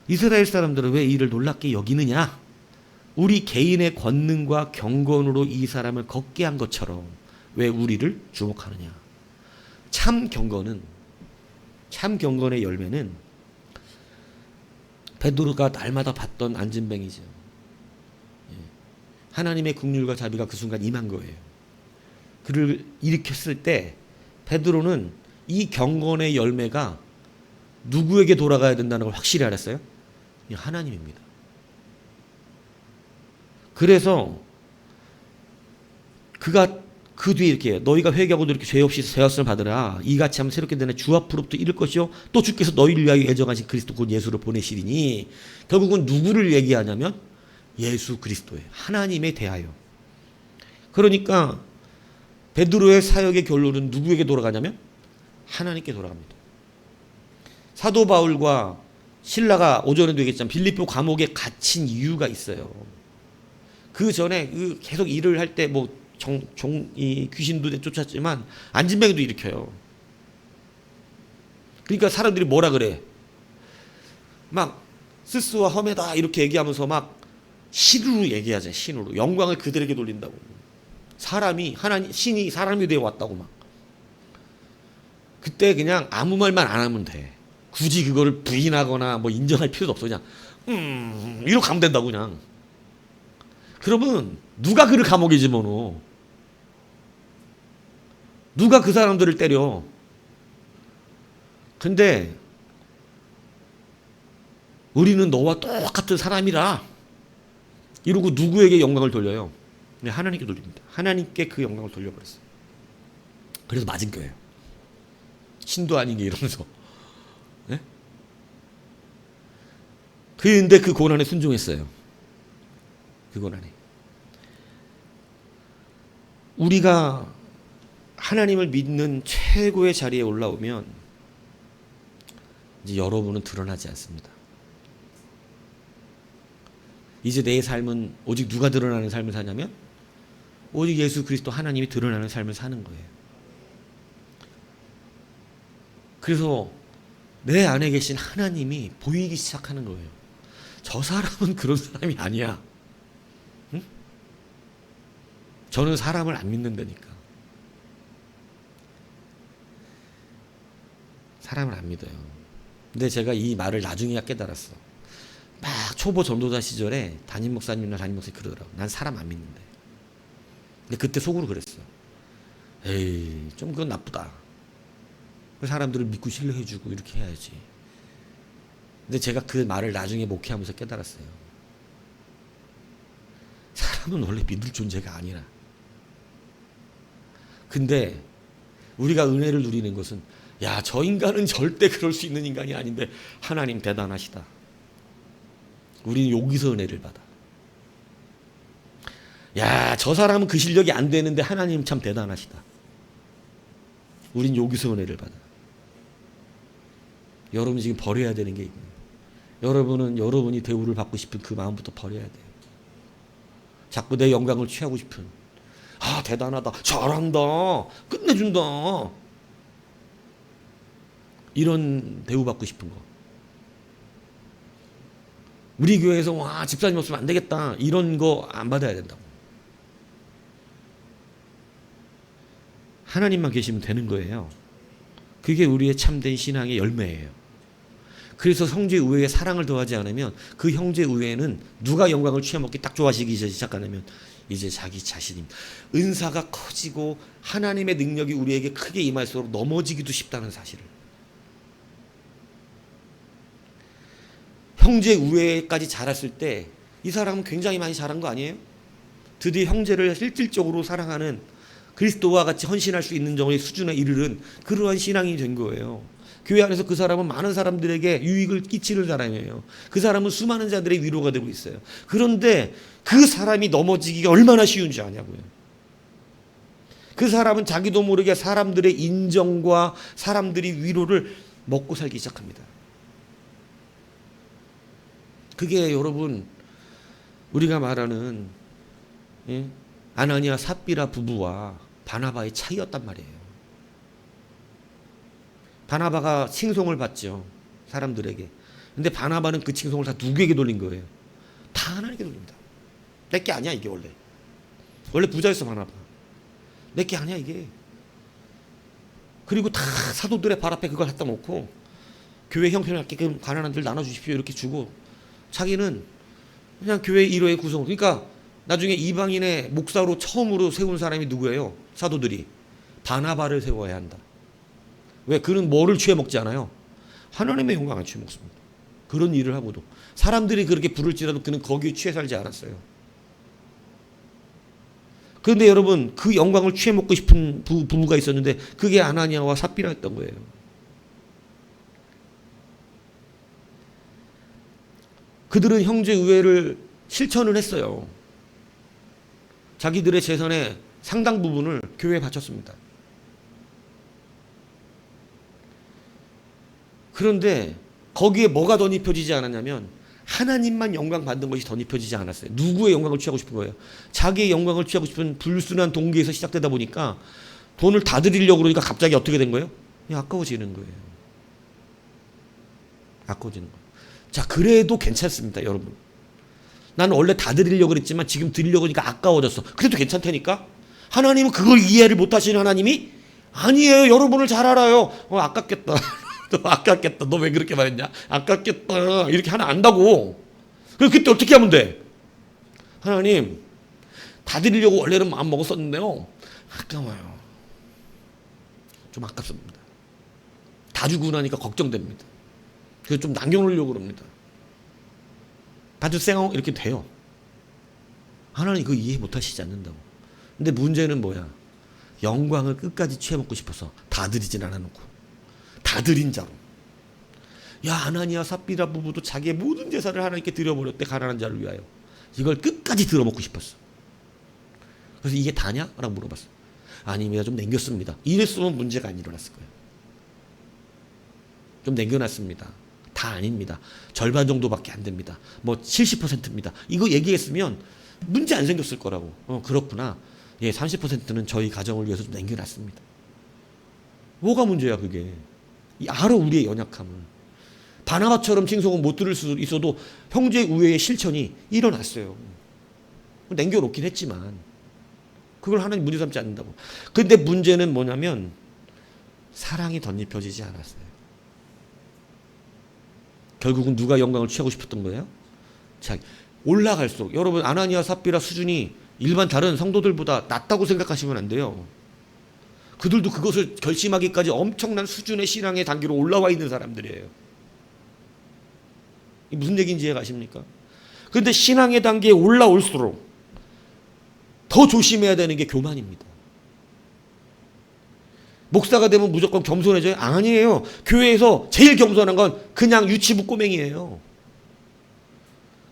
Speaker 1: 이스라엘 사람들은 왜 이를 놀랍게 여기느냐? 우리 개인의 권능과 경건으로 이 사람을 걷게 한 것처럼 왜 우리를 주목하느냐? 참 경건의 열매는 베드로가 날마다 봤던 안진뱅이죠. 하나님의 긍휼과 자비가 그 순간 임한 거예요. 그를 일으켰을 때 베드로는 이 경건의 열매가 누구에게 돌아가야 된다는 걸 확실히 알았어요. 하나님입니다. 그래서 그가 그 뒤에 이렇게 해요. 너희가 회개하고도 이렇게 죄 없이 죄사함을 받으라. 이같이 하면 새롭게 되는 주 앞으로부터 이를 것이요 또 주께서 너희를 위하여 애정하신 그리스도 곧 예수를 보내시리니. 결국은 누구를 얘기하냐면 예수 그리스도예요. 하나님에 대하여. 그러니까 베드로의 사역의 결론은 누구에게 돌아가냐면 하나님께 돌아갑니다. 사도 바울과 실라가 오전에도 얘기했지만 빌립보 감옥에 갇힌 이유가 있어요. 그 전에 계속 일을 할 때 뭐 이 귀신도 쫓았지만 안진뱅이도 일으켜요. 그러니까 사람들이 뭐라 그래? 막 스스와 험해다 이렇게 얘기하면서 막 신으로 얘기하잖아요. 신으로 영광을 그들에게 돌린다고. 신이 사람이 되어 왔다고 막. 그때 그냥 아무 말만 안 하면 돼. 굳이 그거를 부인하거나 뭐 인정할 필요도 없어. 그냥 이러고 가면 된다고 그냥. 그러면 누가 그를 감옥에 집어넣어? 누가 그 사람들을 때려? 근데 우리는 너와 똑같은 사람이라 이러고 누구에게 영광을 돌려요? 하나님께 돌립니다. 하나님께 그 영광을 돌려버렸어요. 그래서 맞은 거예요. 신도 아닌 게 이러면서. 네? 근데 그 고난에 순종했어요. 그 고난에. 우리가 하나님을 믿는 최고의 자리에 올라오면 이제 여러분은 드러나지 않습니다. 이제 내 삶은 오직 누가 드러나는 삶을 사냐면 오직 예수 그리스도 하나님이 드러나는 삶을 사는 거예요. 그래서 내 안에 계신 하나님이 보이기 시작하는 거예요. 저 사람은 그런 사람이 아니야. 응? 저는 사람을 안 믿는다니까. 사람을 안 믿어요. 근데 제가 이 말을 나중에야 깨달았어. 막 초보 전도자 시절에 담임 목사님이나 담임 목사님 그러더라고. 난 사람 안 믿는데. 근데 그때 속으로 그랬어. 에이, 좀 그건 나쁘다. 사람들을 믿고 신뢰해주고 이렇게 해야지. 근데 제가 그 말을 나중에 목회하면서 깨달았어요. 사람은 원래 믿을 존재가 아니라. 근데 우리가 은혜를 누리는 것은 야, 저 인간은 절대 그럴 수 있는 인간이 아닌데 하나님 대단하시다. 우리는 여기서 은혜를 받아. 야, 저 사람은 그 실력이 안 되는데 하나님 참 대단하시다. 우린 여기서 은혜를 받아. 여러분 지금 버려야 되는 게 있고요. 여러분은 여러분이 대우를 받고 싶은 그 마음부터 버려야 돼요. 자꾸 내 영광을 취하고 싶은, 아 대단하다, 잘한다, 끝내준다, 이런 대우받고 싶은 거. 우리 교회에서 와 집사님 없으면 안 되겠다, 이런 거 안 받아야 된다고. 하나님만 계시면 되는 거예요. 그게 우리의 참된 신앙의 열매예요. 그래서 형제 우애에 사랑을 더하지 않으면 그 형제 우애는 누가 영광을 취해먹기 딱 좋아하시기 시작하냐면 이제 자기 자신입니다. 은사가 커지고 하나님의 능력이 우리에게 크게 임할수록 넘어지기도 쉽다는 사실을. 형제 우애까지 자랐을 때 이 사람은 굉장히 많이 자란 거 아니에요? 드디어 형제를 실질적으로 사랑하는 그리스도와 같이 헌신할 수 있는 정도의 수준에 이르는 그러한 신앙이 된 거예요. 교회 안에서 그 사람은 많은 사람들에게 유익을 끼치는 사람이에요. 그 사람은 수많은 자들의 위로가 되고 있어요. 그런데 그 사람이 넘어지기가 얼마나 쉬운지 아냐고요. 그 사람은 자기도 모르게 사람들의 인정과 사람들이 위로를 먹고 살기 시작합니다. 그게 여러분 우리가 말하는 아나니아 삽비라 부부와 바나바의 차이였단 말이에요. 바나바가 칭송을 받죠, 사람들에게. 근데 바나바는 그 칭송을 다 누구에게 돌린 거예요? 다 하나님께 돌립니다. 내게 아니야 이게. 원래 부자였어 바나바. 내게 아니야 이게. 그리고 다 사도들의 발 앞에 그걸 갖다 놓고 교회 형편없게 가난한들 나눠주십시오 이렇게 주고, 자기는 그냥 교회 1호의 구성. 그러니까 나중에 이방인의 목사로 처음으로 세운 사람이 누구예요? 사도들이. 바나바를 세워야 한다. 왜? 그는 뭐를 취해 먹지 않아요? 하나님의 영광을 취해 먹습니다. 그런 일을 하고도 사람들이 그렇게 부를지라도 그는 거기에 취해 살지 않았어요. 그런데 여러분 그 영광을 취해 먹고 싶은 부부가 있었는데 그게 아나니아와 삽비라였던 거예요. 그들은 형제 우애를 실천을 했어요. 자기들의 재산의 상당 부분을 교회에 바쳤습니다. 그런데 거기에 뭐가 덧입혀지지 않았냐면 하나님만 영광 받는 것이 덧입혀지지 않았어요. 누구의 영광을 취하고 싶은 거예요? 자기의 영광을 취하고 싶은 불순한 동기에서 시작되다 보니까 돈을 다 드리려고 그러니까 갑자기 어떻게 된 거예요? 아까워지는 거예요. 아까워지는 거예요. 자, 그래도 괜찮습니다, 여러분. 나는 원래 다 드리려고 그랬지만 지금 드리려고 하니까 아까워졌어. 그래도 괜찮다니까? 하나님은 그걸 이해를 못 하시는 하나님이 아니에요. 여러분을 잘 알아요. 아깝겠다. 너 아깝겠다. 너 왜 그렇게 말했냐? 아깝겠다. 이렇게 하나 안다고. 그럼 그때 어떻게 하면 돼? 하나님, 다 드리려고 원래는 마음 먹었었는데요. 아까워요. 좀 아깝습니다. 다 주고 나니까 걱정됩니다. 그래서 좀 남겨놓으려고 그럽니다. 받으세요. 이렇게 돼요. 하나님 그거 이해 못 하시지 않는다고. 근데 문제는 뭐야? 영광을 끝까지 취해먹고 싶어서 다 드리진 않아놓고 다 드린 자로. 야, 아나니아 삽비라 부부도 자기의 모든 재산을 하나님께 드려버렸대, 가난한 자를 위하여. 이걸 끝까지 들어먹고 싶었어. 그래서 이게 다냐? 라고 물어봤어. 아닙니다. 좀 남겼습니다. 이랬으면 문제가 안 일어났을 거예요. 좀 남겨놨습니다. 다 아닙니다. 절반 정도밖에 안 됩니다. 뭐 70%입니다. 이거 얘기했으면 문제 안 생겼을 거라고. 그렇구나. 예, 30%는 저희 가정을 위해서 좀 남겨놨습니다. 뭐가 문제야 그게. 알아 우리의 연약함을. 바나바처럼 칭송은 못 들을 수 있어도 형제 우애의 실천이 일어났어요. 남겨놓긴 했지만 그걸 하나님 문제 삼지 않는다고. 근데 문제는 뭐냐면 사랑이 덧입혀지지 않았어요. 결국은 누가 영광을 취하고 싶었던 거예요? 자, 올라갈수록 여러분 아나니아 삽비라 수준이 일반 다른 성도들보다 낮다고 생각하시면 안 돼요. 그들도 그것을 결심하기까지 엄청난 수준의 신앙의 단계로 올라와 있는 사람들이에요. 이 무슨 얘기인지 이해가십니까? 그런데 신앙의 단계에 올라올수록 더 조심해야 되는 게 교만입니다. 목사가 되면 무조건 겸손해져요? 아니에요. 교회에서 제일 겸손한 건 그냥 유치부 꼬맹이에요.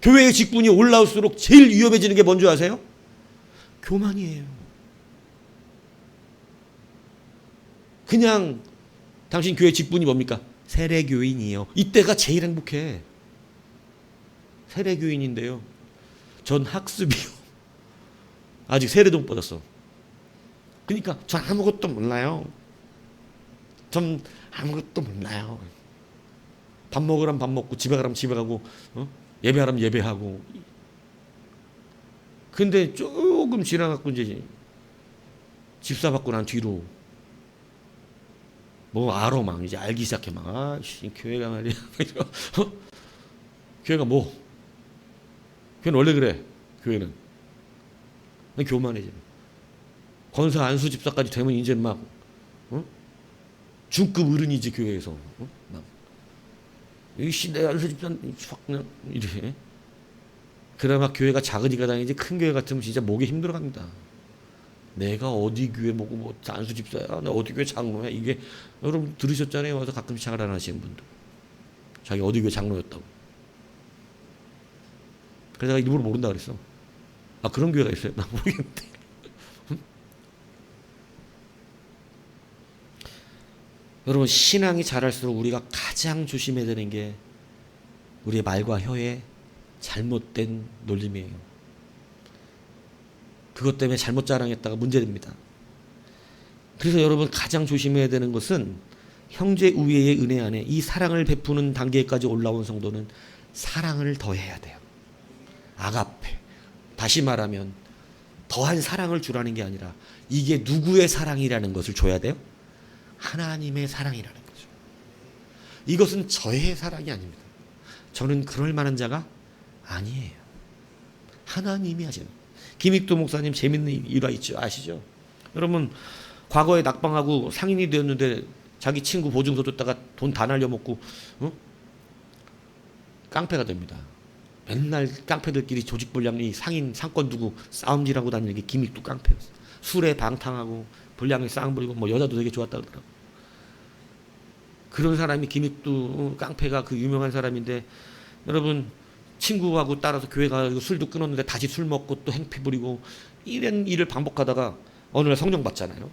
Speaker 1: 교회의 직분이 올라올수록 제일 위험해지는 게 뭔지 아세요? 교만이에요. 그냥 당신 교회 직분이 뭡니까? 세례교인이에요. 이때가 제일 행복해. 세례교인인데요. 전 학습이요. 아직 세례도 못 받았어. 그러니까 전 아무것도 몰라요. 전 아무것도 몰라요. 밥 먹으라면 밥 먹고 집에 가라면 집에 가고 예배하라면 예배하고. 근데 조금 지나갖고 이제 집사 받고 난 뒤로 뭐 알아 막 이제 알기 시작해 막. 아씨 교회가 말이야. 교회가 뭐? 교회는 원래 그래. 교회는 교만해져. 권사 안수 집사까지 되면 이제 막 중급 어른이지 교회에서. 막 이씨 내 안수 집사 확 그냥 이래. 그나마 교회가 작으니까 다니지 큰 교회 같으면 진짜 목이 힘들어갑니다. 내가 어디 교회 보고 뭐 안수 집사야, 나 어디 교회 장로야. 이게 여러분 들으셨잖아요. 와서 가끔씩 자랑하시는 분들. 자기 어디 교회 장로였다고. 그래서 내가 일부러 모른다 그랬어. 아 그런 교회가 있어요? 나 모르겠는데. 여러분 신앙이 자랄수록 우리가 가장 조심해야 되는 게 우리의 말과 혀의 잘못된 놀림이에요. 그것 때문에 잘못 자랑했다가 문제됩니다. 그래서 여러분 가장 조심해야 되는 것은 형제 우애의 은혜 안에 이 사랑을 베푸는 단계까지 올라온 성도는 사랑을 더해야 돼요. 아가페. 다시 말하면 더한 사랑을 주라는 게 아니라 이게 누구의 사랑이라는 것을 줘야 돼요? 하나님의 사랑이라는 거죠. 이것은 저의 사랑이 아닙니다. 저는 그럴 만한 자가 아니에요. 하나님이 하시는. 김익도 목사님 재밌는 일화 있죠. 아시죠? 여러분 과거에 낙방하고 상인이 되었는데 자기 친구 보증서 줬다가 돈 다 날려먹고 깡패가 됩니다. 맨날 깡패들끼리 조직불량이 상인 상권 두고 싸움질하고 다니는 게 김익도 깡패였어. 술에 방탕하고 불량에 쌍 부리고 뭐 여자도 되게 좋았다 그러더라고. 그런 사람이 김익도 깡패가 그 유명한 사람인데 여러분 친구하고 따라서 교회 가서 술도 끊었는데 다시 술 먹고 또 행패 부리고 이런 일을 반복하다가 어느 날 성령 받잖아요.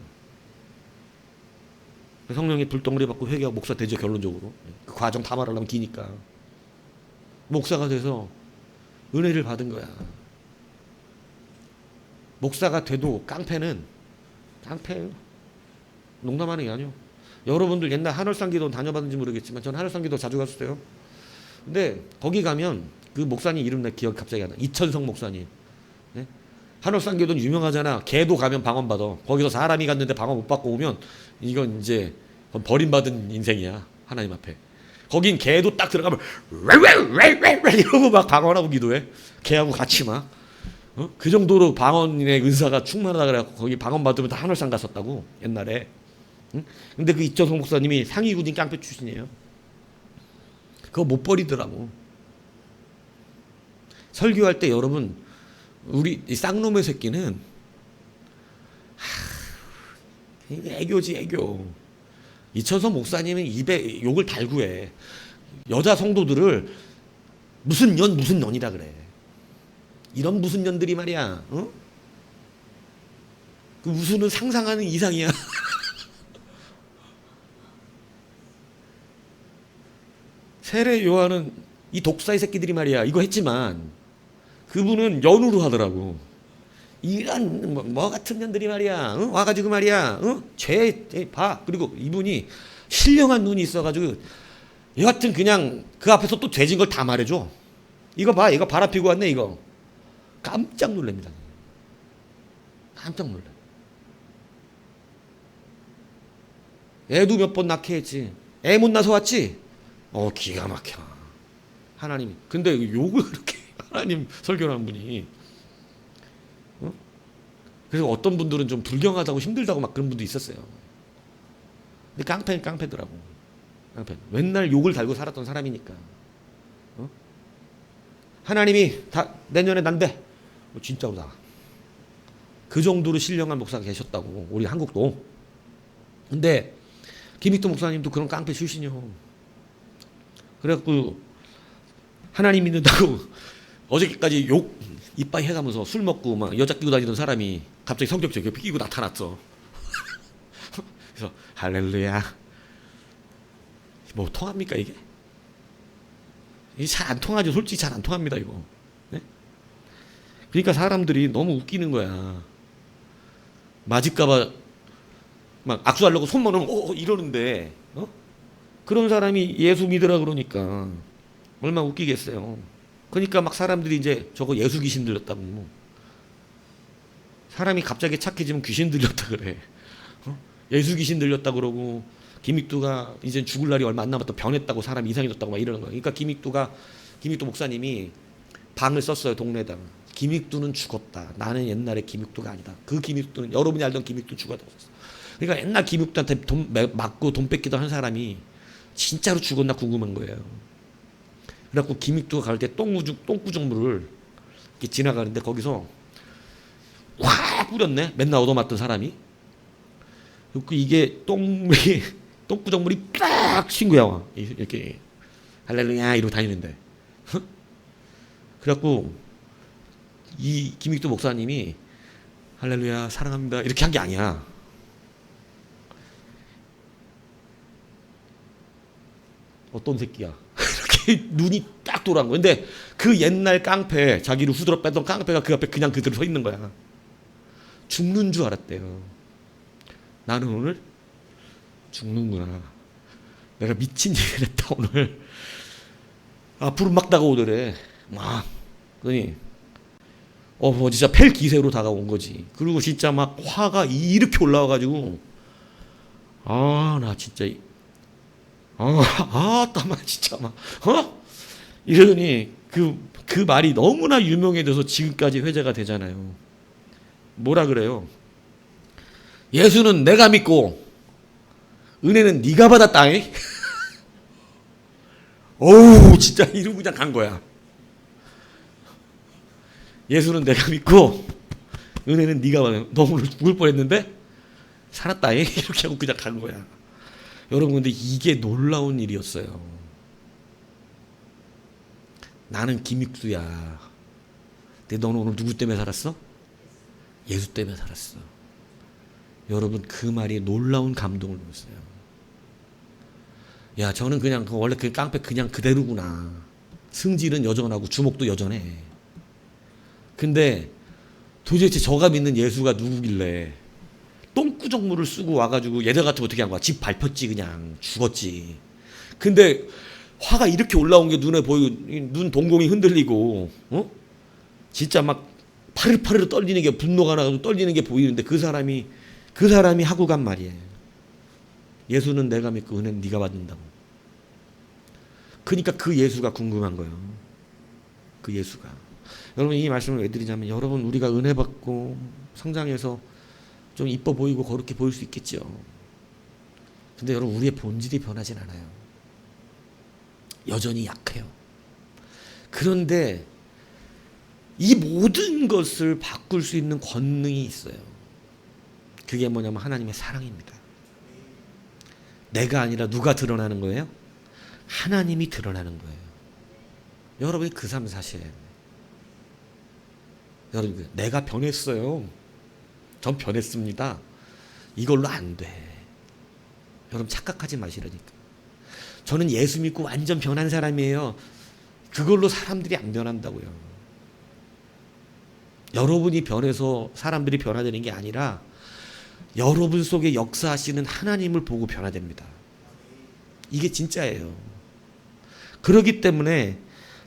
Speaker 1: 성령이 불덩어리 받고 회개하고 목사 되죠. 결론적으로 그 과정 다 말하려면 기니까 목사가 돼서 은혜를 받은 거야. 목사가 돼도 깡패는 깡패예요. 농담하는 게 아니에요. 여러분들 옛날 한월상기도 다녀봤는지 모르겠지만 전 한월상기도 자주 갔어요. 근데 거기 가면 그 목사님 이름 내 기억 갑자기 안 나. 이천성 목사님. 네? 한월상기도는 유명하잖아. 개도 가면 방언받아. 거기서 사람이 갔는데 방언 못 받고 오면 이건 이제 버림받은 인생이야. 하나님 앞에. 거긴 개도 딱 들어가면 왜 이러고 막 방언하고 기도해. 개하고 같이 막. 그 정도로 방언의 은사가 충만하다 그래갖고 거기 방언 받으면 다 한월상 갔었다고 옛날에. 근데 그 이천성 목사님이 상위군인 깡패 출신이에요. 그거 못 버리더라고. 설교할 때 여러분 우리 이 쌍놈의 새끼는 애교지 애교. 이천성 목사님은 입에 욕을 달구해. 여자 성도들을 무슨 년이라 그래. 이런 무슨 년들이 말이야. 그 무슨은 상상하는 이상이야. 세례 요한은 이 독사의 새끼들이 말이야 이거 했지만 그분은 연우로 하더라고. 이런 뭐 같은 년들이 말이야 와가지고 말이야 죄 봐. 그리고 이분이 신령한 눈이 있어가지고 여하튼 그냥 그 앞에서 또 죄진 걸 다 말해줘. 이거 봐 이거 바람피고 왔네 이거. 깜짝 놀랍니다. 깜짝 놀라. 애도 몇 번 낳게 했지. 애 못 낳아서 왔지. 기가 막혀. 하나님이. 근데 욕을 그렇게 하나님 설교를 한 분이. 그래서 어떤 분들은 좀 불경하다고 힘들다고 막 그런 분도 있었어요. 근데 깡패는 깡패더라고. 깡패. 맨날 욕을 달고 살았던 사람이니까. 어? 하나님이 다 내년에 난대. 진짜로다. 그 정도로 신령한 목사가 계셨다고. 우리 한국도. 근데 김익도 목사님도 그런 깡패 출신이요. 그래갖고 하나님 믿는다고 어저께까지 욕 이빠이 해가면서 술 먹고 막 여자 끼고 다니던 사람이 갑자기 성격적이게 끼고 나타났어. 그래서 할렐루야. 뭐 통합니까 이게? 이게 잘 안 통하죠. 솔직히 잘 안 통합니다 이거. 네? 그러니까 사람들이 너무 웃기는 거야. 맞을까봐 막 악수하려고 손모는 이러는데 그런 사람이 예수 믿으라 그러니까 얼마나 웃기겠어요. 그러니까 막 사람들이 이제 저거 예수 귀신 들렸다고. 사람이 갑자기 착해지면 귀신 들렸다 그래. 예수 귀신 들렸다 그러고 김익두가 이제 죽을 날이 얼마 안 남았다 변했다고 사람이 이상해졌다고 막 이러는 거야. 그러니까 김익두 목사님이 방을 썼어요 동네에다가. 김익두는 죽었다. 나는 옛날에 김익두가 아니다. 그 김익두는 여러분이 알던 김익두 죽었다. 그러니까 옛날 김익두한테 돈 맞고 돈 뺏기도 한 사람이 진짜로 죽었나 궁금한 거예요. 그래갖고 김익두가 갈 때 똥구정물을 이렇게 지나가는데 거기서 확 뿌렸네. 맨날 얻어맞던 사람이. 이게 똥구정물이 빡 친구야. 이렇게 할렐루야 이러고 다니는데. 그래갖고 이 김익두 목사님이 할렐루야 사랑합니다 이렇게 한 게 아니야. 어떤 새끼야. 이렇게 눈이 딱 돌아간 거야. 근데 그 옛날 깡패, 자기를 후드러 뺐던 깡패가 그 앞에 그냥 그대로 서 있는 거야. 죽는 줄 알았대요. 나는 오늘 죽는구나. 내가 미친 얘기를 했다 오늘. 앞으로 막 다가오더래. 막. 그러니 진짜 펠 기세로 다가온 거지. 그리고 진짜 막 화가 이렇게 올라와가지고 나 진짜 땀아 진짜 막 이러더니 그 말이 너무나 유명해져서 지금까지 회자가 되잖아요. 뭐라 그래요? 예수는 내가 믿고 은혜는 네가 받았다잉. 어우 진짜 이러고 그냥 간 거야. 예수는 내가 믿고 은혜는 네가 받아. 너 오늘 죽을 뻔했는데 살았다잉. 이렇게 하고 그냥 간 거야. 여러분 근데 이게 놀라운 일이었어요. 나는 김익수야. 근데 너는 오늘 누구 때문에 살았어? 예수 때문에 살았어. 여러분 그 말이 놀라운 감동을 줬어요. 야 저는 그냥 원래 그 깡패 그냥 그대로구나. 승질은 여전하고 주먹도 여전해. 근데 도대체 저가 믿는 예수가 누구길래 똥구정물을 쓰고 와가지고 얘들 같으면 어떻게 한 거야? 집 밟혔지 그냥 죽었지. 근데 화가 이렇게 올라온 게 눈에 보이고 눈 동공이 흔들리고 진짜 막 파르르 떨리는 게 분노가 나가지고 떨리는 게 보이는데 그 사람이 하고 간 말이에요. 예수는 내가 믿고 은혜는 네가 받는다고. 그러니까 그 예수가 궁금한 거예요. 그 예수가. 여러분 이 말씀을 왜 드리냐면 여러분 우리가 은혜 받고 성장해서 좀 이뻐 보이고 거룩해 보일 수 있겠죠. 근데 여러분 우리의 본질이 변하진 않아요. 여전히 약해요. 그런데 이 모든 것을 바꿀 수 있는 권능이 있어요. 그게 뭐냐면 하나님의 사랑입니다. 내가 아니라 누가 드러나는 거예요? 하나님이 드러나는 거예요. 여러분이 그 삶 사셔야 돼요. 여러분 내가 변했어요. 전 변했습니다. 이걸로 안 돼. 여러분 착각하지 마시라니까. 저는 예수 믿고 완전 변한 사람이에요. 그걸로 사람들이 안 변한다고요. 여러분이 변해서 사람들이 변화되는 게 아니라 여러분 속에 역사하시는 하나님을 보고 변화됩니다. 이게 진짜예요. 그렇기 때문에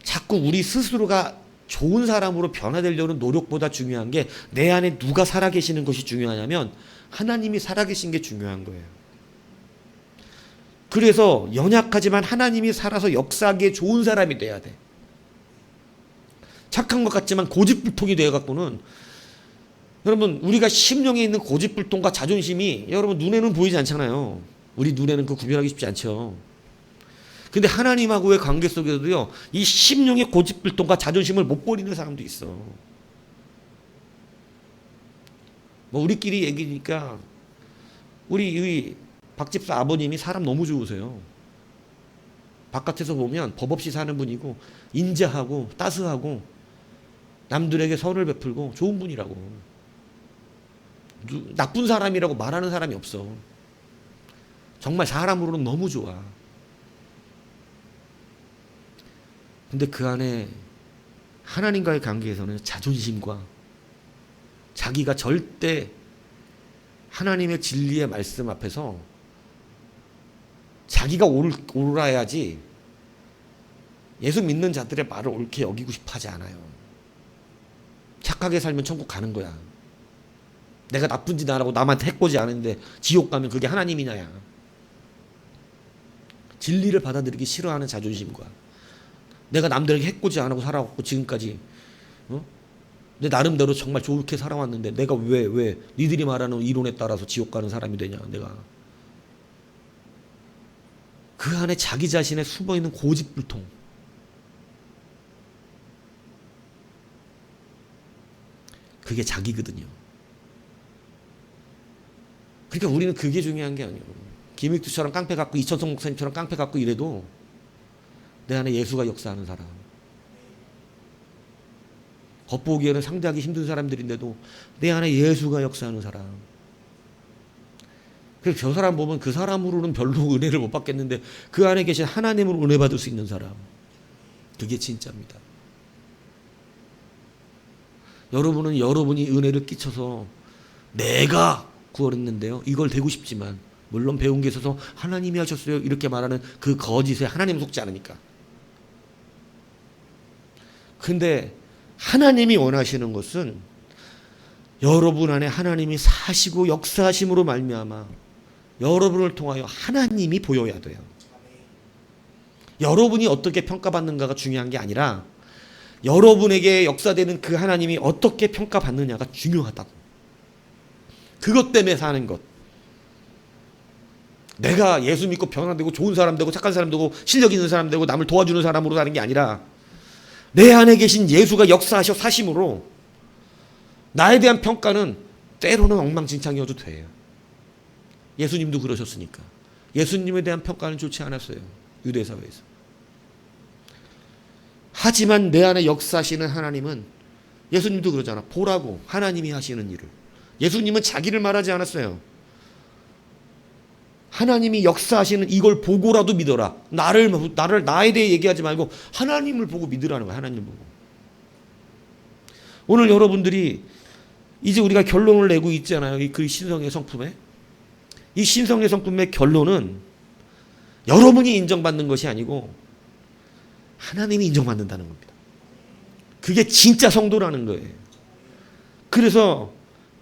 Speaker 1: 자꾸 우리 스스로가 좋은 사람으로 변화되려는 노력보다 중요한 게 내 안에 누가 살아계시는 것이 중요하냐면 하나님이 살아계신 게 중요한 거예요. 그래서 연약하지만 하나님이 살아서 역사하기에 좋은 사람이 돼야 돼. 착한 것 같지만 고집불통이 되어갖고는 여러분 우리가 심령에 있는 고집불통과 자존심이 여러분 눈에는 보이지 않잖아요. 우리 눈에는 그 구별하기 쉽지 않죠. 근데 하나님하고의 관계 속에서도요, 이 심령의 고집불통과 자존심을 못 버리는 사람도 있어. 뭐 우리끼리 얘기니까 우리 박 집사 아버님이 사람 너무 좋으세요. 바깥에서 보면 법 없이 사는 분이고 인자하고 따스하고 남들에게 선을 베풀고 좋은 분이라고. 나쁜 사람이라고 말하는 사람이 없어. 정말 사람으로는 너무 좋아. 근데 그 안에 하나님과의 관계에서는 자존심과 자기가 절대 하나님의 진리의 말씀 앞에서 자기가 옳아야지 예수 믿는 자들의 말을 옳게 여기고 싶어 하지 않아요. 착하게 살면 천국 가는 거야. 내가 나쁜 짓 안 하고 남한테 해코지 않은데 지옥 가면 그게 하나님이냐야. 진리를 받아들이기 싫어하는 자존심과 내가 남들에게 해코지 안 하고 살아왔고 지금까지 내 나름대로 정말 좋게 살아왔는데 내가 왜 니들이 말하는 이론에 따라서 지옥 가는 사람이 되냐. 내가 그 안에 자기 자신에 숨어있는 고집불통, 그게 자기거든요. 그러니까 우리는 그게 중요한 게 아니에요. 김익두처럼 깡패 갖고 이천성 목사님처럼 깡패 갖고 이래도 내 안에 예수가 역사하는 사람. 겉보기에는 상대하기 힘든 사람들인데도 내 안에 예수가 역사하는 사람. 그래서 저 사람 보면 그 사람으로는 별로 은혜를 못 받겠는데 그 안에 계신 하나님으로 은혜 받을 수 있는 사람. 그게 진짜입니다. 여러분은 여러분이 은혜를 끼쳐서 내가 구원했는데요, 이걸 되고 싶지만 물론 배운 게 있어서 하나님이 하셨어요 이렇게 말하는 그 거짓에 하나님 속지 않으니까. 근데 하나님이 원하시는 것은 여러분 안에 하나님이 사시고 역사하심으로 말미암아 여러분을 통하여 하나님이 보여야 돼요. 여러분이 어떻게 평가받는가가 중요한 게 아니라 여러분에게 역사되는 그 하나님이 어떻게 평가받느냐가 중요하다고. 그것 때문에 사는 것. 내가 예수 믿고 변화되고 좋은 사람 되고 착한 사람 되고 실력 있는 사람 되고 남을 도와주는 사람으로 사는 게 아니라 내 안에 계신 예수가 역사하셔 사심으로 나에 대한 평가는 때로는 엉망진창이어도 돼요. 예수님도 그러셨으니까. 예수님에 대한 평가는 좋지 않았어요. 유대사회에서. 하지만 내 안에 역사하시는 하나님은, 예수님도 그러잖아. 보라고 하나님이 하시는 일을. 예수님은 자기를 말하지 않았어요. 하나님이 역사하시는 이걸 보고라도 믿어라. 나에 대해 얘기하지 말고 하나님을 보고 믿으라는 거야. 하나님을 보고. 오늘 여러분들이 이제 우리가 결론을 내고 있잖아요. 그 신성의 성품에. 이 신성의 성품의 결론은 여러분이 인정받는 것이 아니고 하나님이 인정받는다는 겁니다. 그게 진짜 성도라는 거예요. 그래서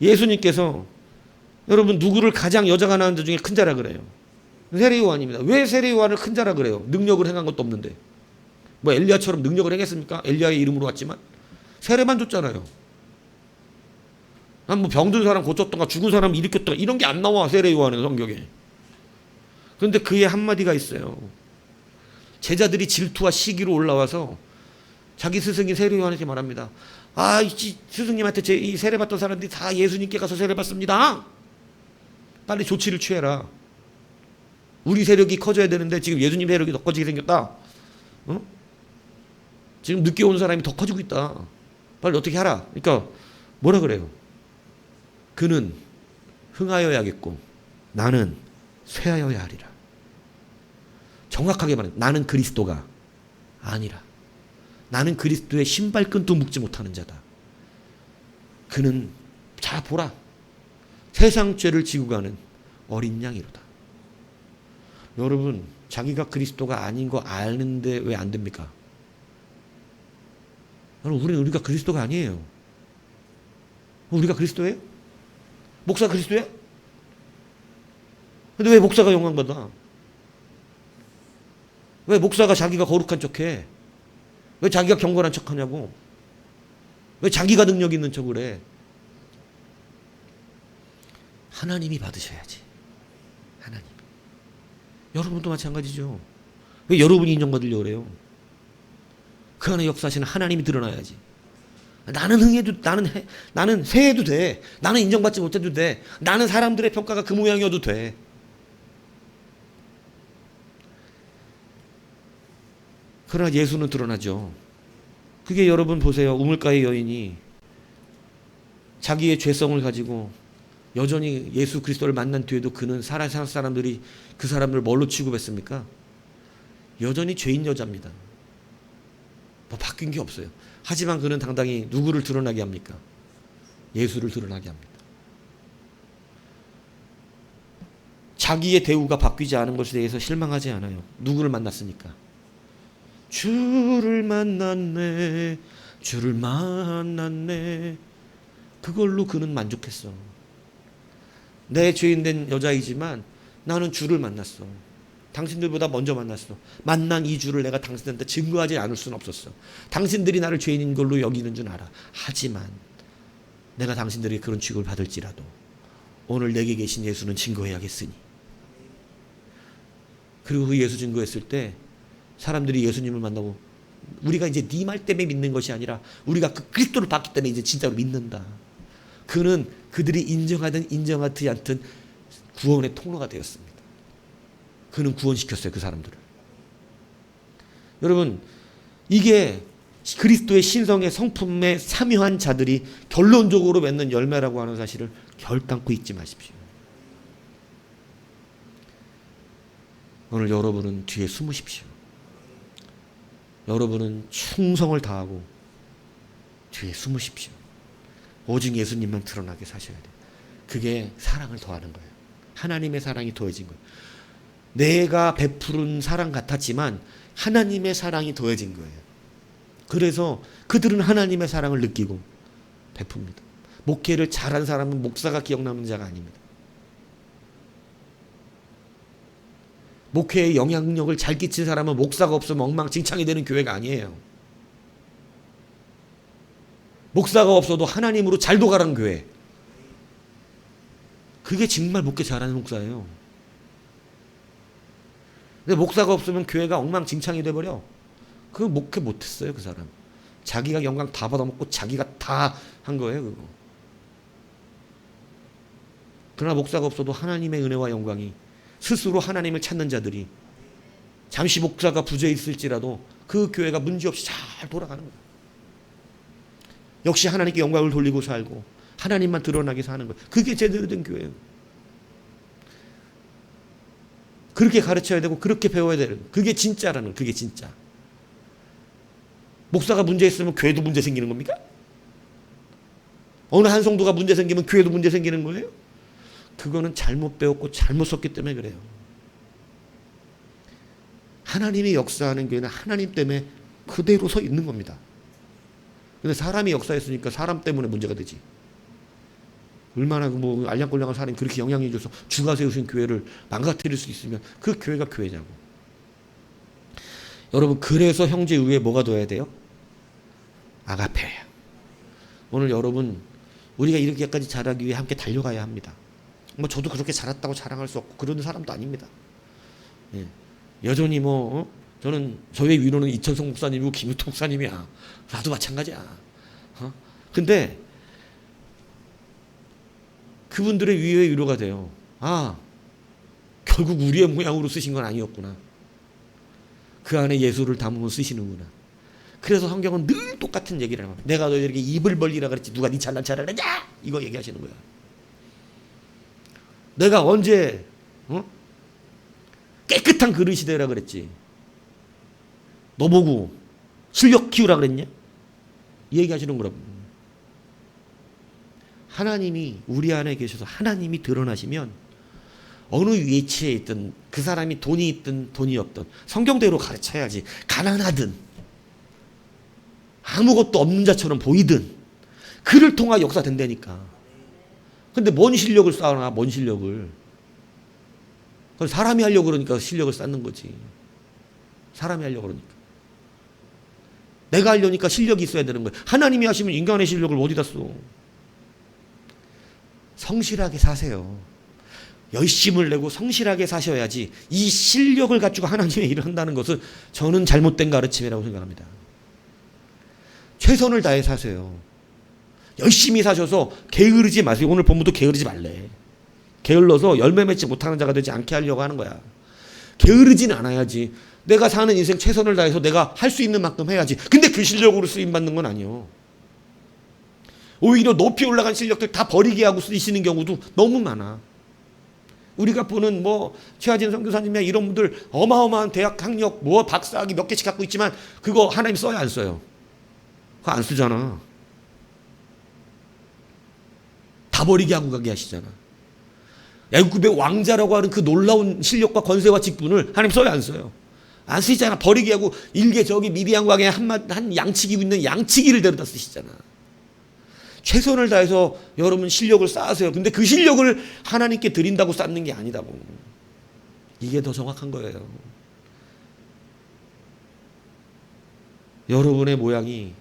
Speaker 1: 예수님께서 여러분 누구를 가장 여자가 낳은 자 중에 큰 자라 그래요? 세례요한입니다. 왜 세례요한을 큰 자라 그래요? 능력을 행한 것도 없는데. 뭐 엘리야처럼 능력을 행했습니까? 엘리야의 이름으로 왔지만 세례만 줬잖아요. 뭐 병든 사람 고쳤던가 죽은 사람 일으켰던가 이런 게 안 나와. 세례요한은 성경에. 그런데 그의 한마디가 있어요. 제자들이 질투와 시기로 올라와서 자기 스승인 세례요한에게 말합니다. 스승님한테 이 세례받던 사람들이 다 예수님께 가서 세례받습니다. 빨리 조치를 취해라. 우리 세력이 커져야 되는데 지금 예수님 세력이 더 커지게 생겼다. 지금 늦게 온 사람이 더 커지고 있다. 빨리 어떻게 하라. 그러니까 뭐라 그래요? 그는 흥하여야겠고 나는 쇠하여야 하리라. 정확하게 말해. 나는 그리스도가 아니라 나는 그리스도의 신발끈도 묶지 못하는 자다. 그는 자 보라. 세상 죄를 지고 가는 어린 양이로다. 여러분 자기가 그리스도가 아닌 거 아는데 왜 안 됩니까? 여러분 우리가 그리스도가 아니에요. 우리가 그리스도예요? 목사가 그리스도야? 근데 왜 목사가 영광받아? 왜 목사가 자기가 거룩한 척해? 왜 자기가 경건한 척하냐고? 왜 자기가 능력 있는 척을 해? 하나님이 받으셔야지. 하나님. 여러분도 마찬가지죠. 왜 여러분이 인정받으려고 그래요? 그 안에 역사하시는 하나님이 드러나야지. 나는 흥해도, 나는 세해도 돼. 나는 인정받지 못해도 돼. 나는 사람들의 평가가 그 모양이어도 돼. 그러나 예수는 드러나죠. 그게 여러분 보세요. 우물가의 여인이 자기의 죄성을 가지고 여전히 예수 그리스도를 만난 뒤에도 그는 사라진 사람들이 그 사람을 뭘로 취급했습니까? 여전히 죄인 여자입니다. 뭐 바뀐 게 없어요. 하지만 그는 당당히 누구를 드러나게 합니까? 예수를 드러나게 합니다. 자기의 대우가 바뀌지 않은 것에 대해서 실망하지 않아요. 누구를 만났으니까. 주를 만났네, 주를 만났네. 그걸로 그는 만족했어. 내 죄인된 여자이지만 나는 주를 만났어. 당신들보다 먼저 만났어. 만난 이 주를 내가 당신들한테 증거하지 않을 수는 없었어. 당신들이 나를 죄인인 걸로 여기는 줄 알아. 하지만 내가 당신들에게 그런 취급을 받을지라도 오늘 내게 계신 예수는 증거해야겠으니. 그리고 그 예수 증거했을 때 사람들이 예수님을 만나고 우리가 이제 네 말 때문에 믿는 것이 아니라 우리가 그 그리스도를 봤기 때문에 이제 진짜로 믿는다. 그는 그들이 인정하든 인정하지 않든 구원의 통로가 되었습니다. 그는 구원시켰어요. 그 사람들을. 여러분, 이게 그리스도의 신성의 성품에 참여한 자들이 결론적으로 맺는 열매라고 하는 사실을 결단코 잊지 마십시오. 오늘 여러분은 뒤에 숨으십시오. 여러분은 충성을 다하고 뒤에 숨으십시오. 오직 예수님만 드러나게 사셔야 돼요. 그게 사랑을 더하는 거예요. 하나님의 사랑이 더해진 거예요. 내가 베푸른 사랑 같았지만 하나님의 사랑이 더해진 거예요. 그래서 그들은 하나님의 사랑을 느끼고 베풉니다. 목회를 잘한 사람은 목사가 기억나는 자가 아닙니다. 목회에 영향력을 잘 끼친 사람은 목사가 없으면 엉망진창이 되는 교회가 아니에요. 목사가 없어도 하나님으로 잘 도가는 교회. 그게 정말 목회 잘하는 목사예요. 근데 목사가 없으면 교회가 엉망진창이 돼버려. 그거 목회 못했어요. 그 사람. 자기가 영광 다 받아먹고 자기가 다 한 거예요. 그거. 그러나 목사가 없어도 하나님의 은혜와 영광이 스스로 하나님을 찾는 자들이 잠시 목사가 부재해 있을지라도 그 교회가 문제없이 잘 돌아가는 거예요. 역시 하나님께 영광을 돌리고 살고 하나님만 드러나게 사는 거예요. 그게 제대로 된 교회예요. 그렇게 가르쳐야 되고 그렇게 배워야 되는 거예요. 그게 진짜라는 거예요. 그게 진짜. 목사가 문제 있으면 교회도 문제 생기는 겁니까? 어느 한 성도가 문제 생기면 교회도 문제 생기는 거예요? 그거는 잘못 배웠고 잘못 썼기 때문에 그래요. 하나님이 역사하는 교회는 하나님 때문에 그대로 서 있는 겁니다. 근데 사람이 역사했으니까 사람 때문에 문제가 되지. 얼마나 뭐 알량꼴량한 사람이 그렇게 영향을 줘서 주가 세우신 교회를 망가뜨릴 수 있으면 그 교회가 교회냐고. 여러분, 그래서 형제 위에 뭐가 둬야 돼요? 아가페예요. 오늘 여러분, 우리가 이렇게까지 잘하기 위해 함께 달려가야 합니다. 뭐 저도 그렇게 잘했다고 자랑할 수 없고 그런 사람도 아닙니다. 예. 여전히 저는 저의 위로는 이천성 목사님이고 김유통 목사님이야. 나도 마찬가지야. 근데 그분들의 위로의 위로가 돼요. 아, 결국 우리의 모양으로 쓰신 건 아니었구나. 그 안에 예수를 담으면 쓰시는구나. 그래서 성경은 늘 똑같은 얘기를 합니다. 내가 너희에게 입을 벌리라 그랬지 누가 네 잘난 척을 하냐? 이거 얘기하시는 거야. 내가 언제 깨끗한 그릇이 되라 그랬지. 너 보고 실력 키우라 그랬냐? 이 얘기하시는 거라고. 하나님이 우리 안에 계셔서 하나님이 드러나시면 어느 위치에 있든 그 사람이 돈이 있든 돈이 없든 성경대로 가르쳐야지. 가난하든 아무것도 없는 자처럼 보이든 그를 통하 역사된다니까. 근데 뭔 실력을 쌓아놔. 뭔 실력을. 사람이 하려고 그러니까 실력을 쌓는 거지. 사람이 하려고 그러니까. 내가 하려니까 실력이 있어야 되는 거야. 하나님이 하시면 인간의 실력을 어디다 써. 성실하게 사세요. 열심을 내고 성실하게 사셔야지 이 실력을 가지고 하나님의 일을 한다는 것은 저는 잘못된 가르침이라고 생각합니다. 최선을 다해 사세요. 열심히 사셔서 게으르지 마세요. 오늘 본문도 게으르지 말래. 게을러서 열매 맺지 못하는 자가 되지 않게 하려고 하는 거야. 게으르진 않아야지. 내가 사는 인생 최선을 다해서 내가 할 수 있는 만큼 해야지. 근데 그 실력으로 쓰임받는 건 아니요. 오히려 높이 올라간 실력들 다 버리게 하고 쓰시는 경우도 너무 많아. 우리가 보는 최하진 선교사님이나 이런 분들 어마어마한 대학 학력 박사학위 몇 개씩 갖고 있지만 그거 하나님 써야 안 써요? 그거 안 쓰잖아. 다 버리게 하고 가게 하시잖아. 애굽의 왕자라고 하는 그 놀라운 실력과 권세와 직분을 하나님 써야 안 써요? 안 쓰시잖아. 버리게 하고 일개 저기 미디안 광야에 한 양치기 있는 양치기를 데려다 쓰시잖아. 최선을 다해서 여러분 실력을 쌓으세요. 근데 그 실력을 하나님께 드린다고 쌓는 게 아니다고. 이게 더 정확한 거예요. 여러분의 모양이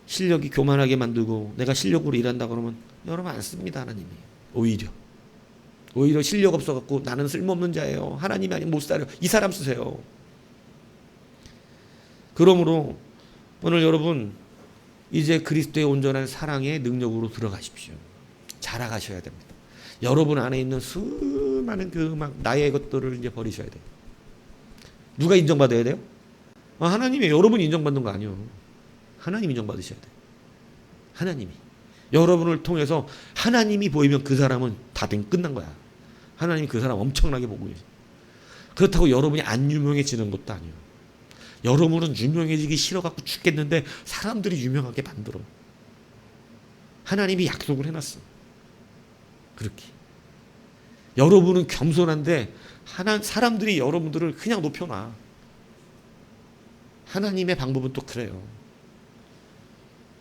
Speaker 1: 실력이 교만하게 만들고 내가 실력으로 일한다 그러면 여러분 안 씁니다. 하나님이. 오히려 실력 없어갖고 나는 쓸모없는 자예요. 하나님이 아니면 못 살아요. 이 사람 쓰세요. 그러므로 오늘 여러분 이제 그리스도의 온전한 사랑의 능력으로 들어가십시오. 자라가셔야 됩니다. 여러분 안에 있는 수많은 나의 것들을 이제 버리셔야 돼요. 누가 인정받아야 돼요? 하나님이. 여러분이 인정받는 거 아니에요. 하나님이 인정받으셔야 돼요. 하나님이. 여러분을 통해서 하나님이 보이면 그 사람은 다 끝난 거야. 하나님이 그 사람 엄청나게 보고 계세요. 그렇다고 여러분이 안 유명해지는 것도 아니에요. 여러분은 유명해지기 싫어갖고 죽겠는데 사람들이 유명하게 만들어. 하나님이 약속을 해놨어. 그렇게. 여러분은 겸손한데 사람들이 여러분들을 그냥 높여놔. 하나님의 방법은 또 그래요.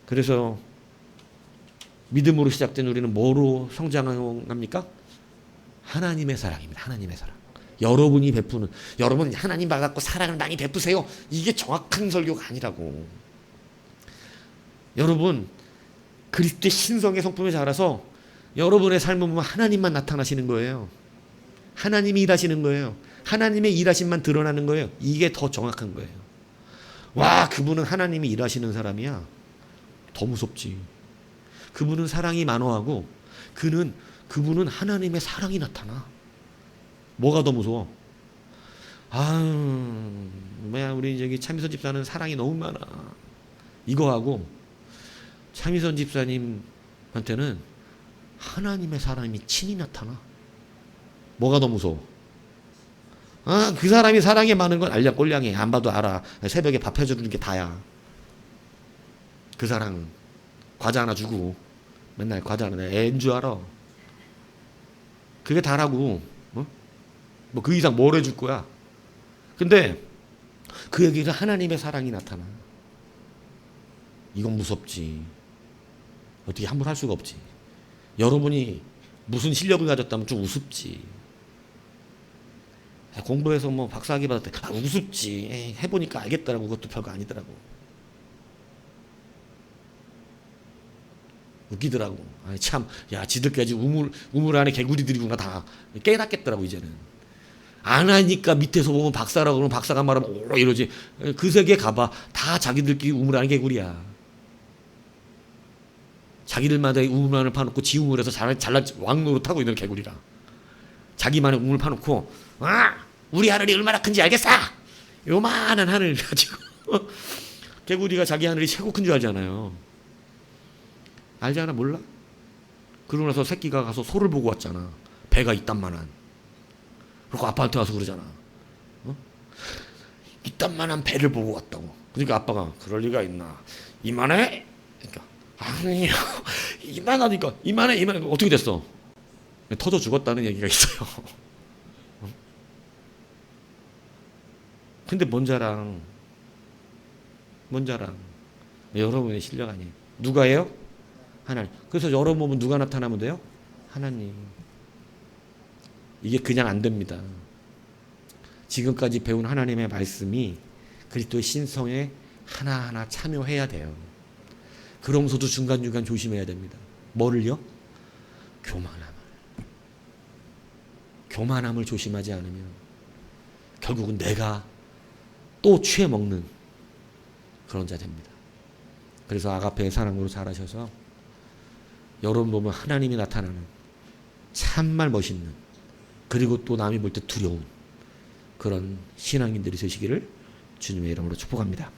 Speaker 1: 그래서 믿음으로 시작된 우리는 뭐로 성장합니까? 하나님의 사랑입니다. 하나님의 사랑. 여러분이 베푸는, 여러분 하나님 받았고 사랑을 많이 베푸세요. 이게 정확한 설교가 아니라고. 여러분 그리스도의 신성의 성품에 자라서 여러분의 삶을 보면 하나님만 나타나시는 거예요. 하나님이 일하시는 거예요. 하나님의 일하심만 드러나는 거예요. 이게 더 정확한 거예요. 와, 그분은 하나님이 일하시는 사람이야. 더 무섭지. 그분은 사랑이 만호하고 그분은 하나님의 사랑이 나타나. 뭐가 더 무서워? 우리 저기 차미선 집사는 사랑이 너무 많아. 이거하고 차미선 집사님한테는 하나님의 사랑이 친히 나타나. 뭐가 더 무서워? 그 사람이 사랑이 많은 건 알냐 꼴량해. 안 봐도 알아. 새벽에 밥 해주는 게 다야. 그 사랑은 과자 하나 주고 맨날 과자 하나 애인 줄 알아. 그게 다라고. 그 이상 뭘 해줄 거야. 근데 그 얘기는 하나님의 사랑이 나타나. 이건 무섭지. 어떻게 함부로 할 수가 없지. 여러분이 무슨 실력을 가졌다면 좀 우습지. 공부해서 박사학위 받았대. 우습지. 해보니까 알겠더라고. 그것도 별거 아니더라고. 웃기더라고. 참, 지들까지 우물 안에 개구리들이구나. 다 깨닫겠더라고 이제는. 안 하니까 밑에서 보면 박사라고 그러면 박사가 말하면 오 이러지. 그 세계 가봐. 다 자기들끼리 우물 안에 개구리야. 자기들마다 우물 안을 파놓고 지 우물에서 잘난 왕노릇하고 있는 개구리라. 자기만의 우물 파놓고 우리 하늘이 얼마나 큰지 알겠어? 요만한 하늘 가지고 개구리가 자기 하늘이 최고 큰 줄 알잖아요. 알잖아? 몰라? 그러고 나서 새끼가 가서 소를 보고 왔잖아. 배가 이딴만한. 그리고 아빠한테 와서 그러잖아. 이딴만한 배를 보고 왔다고. 그러니까 아빠가 그럴 리가 있나. 이만해? 그러니까 아니요. 이만하니까 이만해. 어떻게 됐어? 터져 죽었다는 얘기가 있어요. 근데 뭔 자랑. 여러분의 실력 아니에요. 누가예요? 하나님. 그래서 여러분 보면 누가 나타나면 돼요? 하나님. 이게 그냥 안 됩니다. 지금까지 배운 하나님의 말씀이 그리스도의 신성에 하나하나 참여해야 돼요. 그러면서도 중간중간 조심해야 됩니다. 뭐를요? 교만함을. 교만함을 조심하지 않으면 결국은 내가 또 취해 먹는 그런 자 됩니다. 그래서 아가페의 사랑으로 자라셔서 여러분 보면 하나님이 나타나는 참말 멋있는, 그리고 또 남이 볼 때 두려운 그런 신앙인들이 되시기를 주님의 이름으로 축복합니다.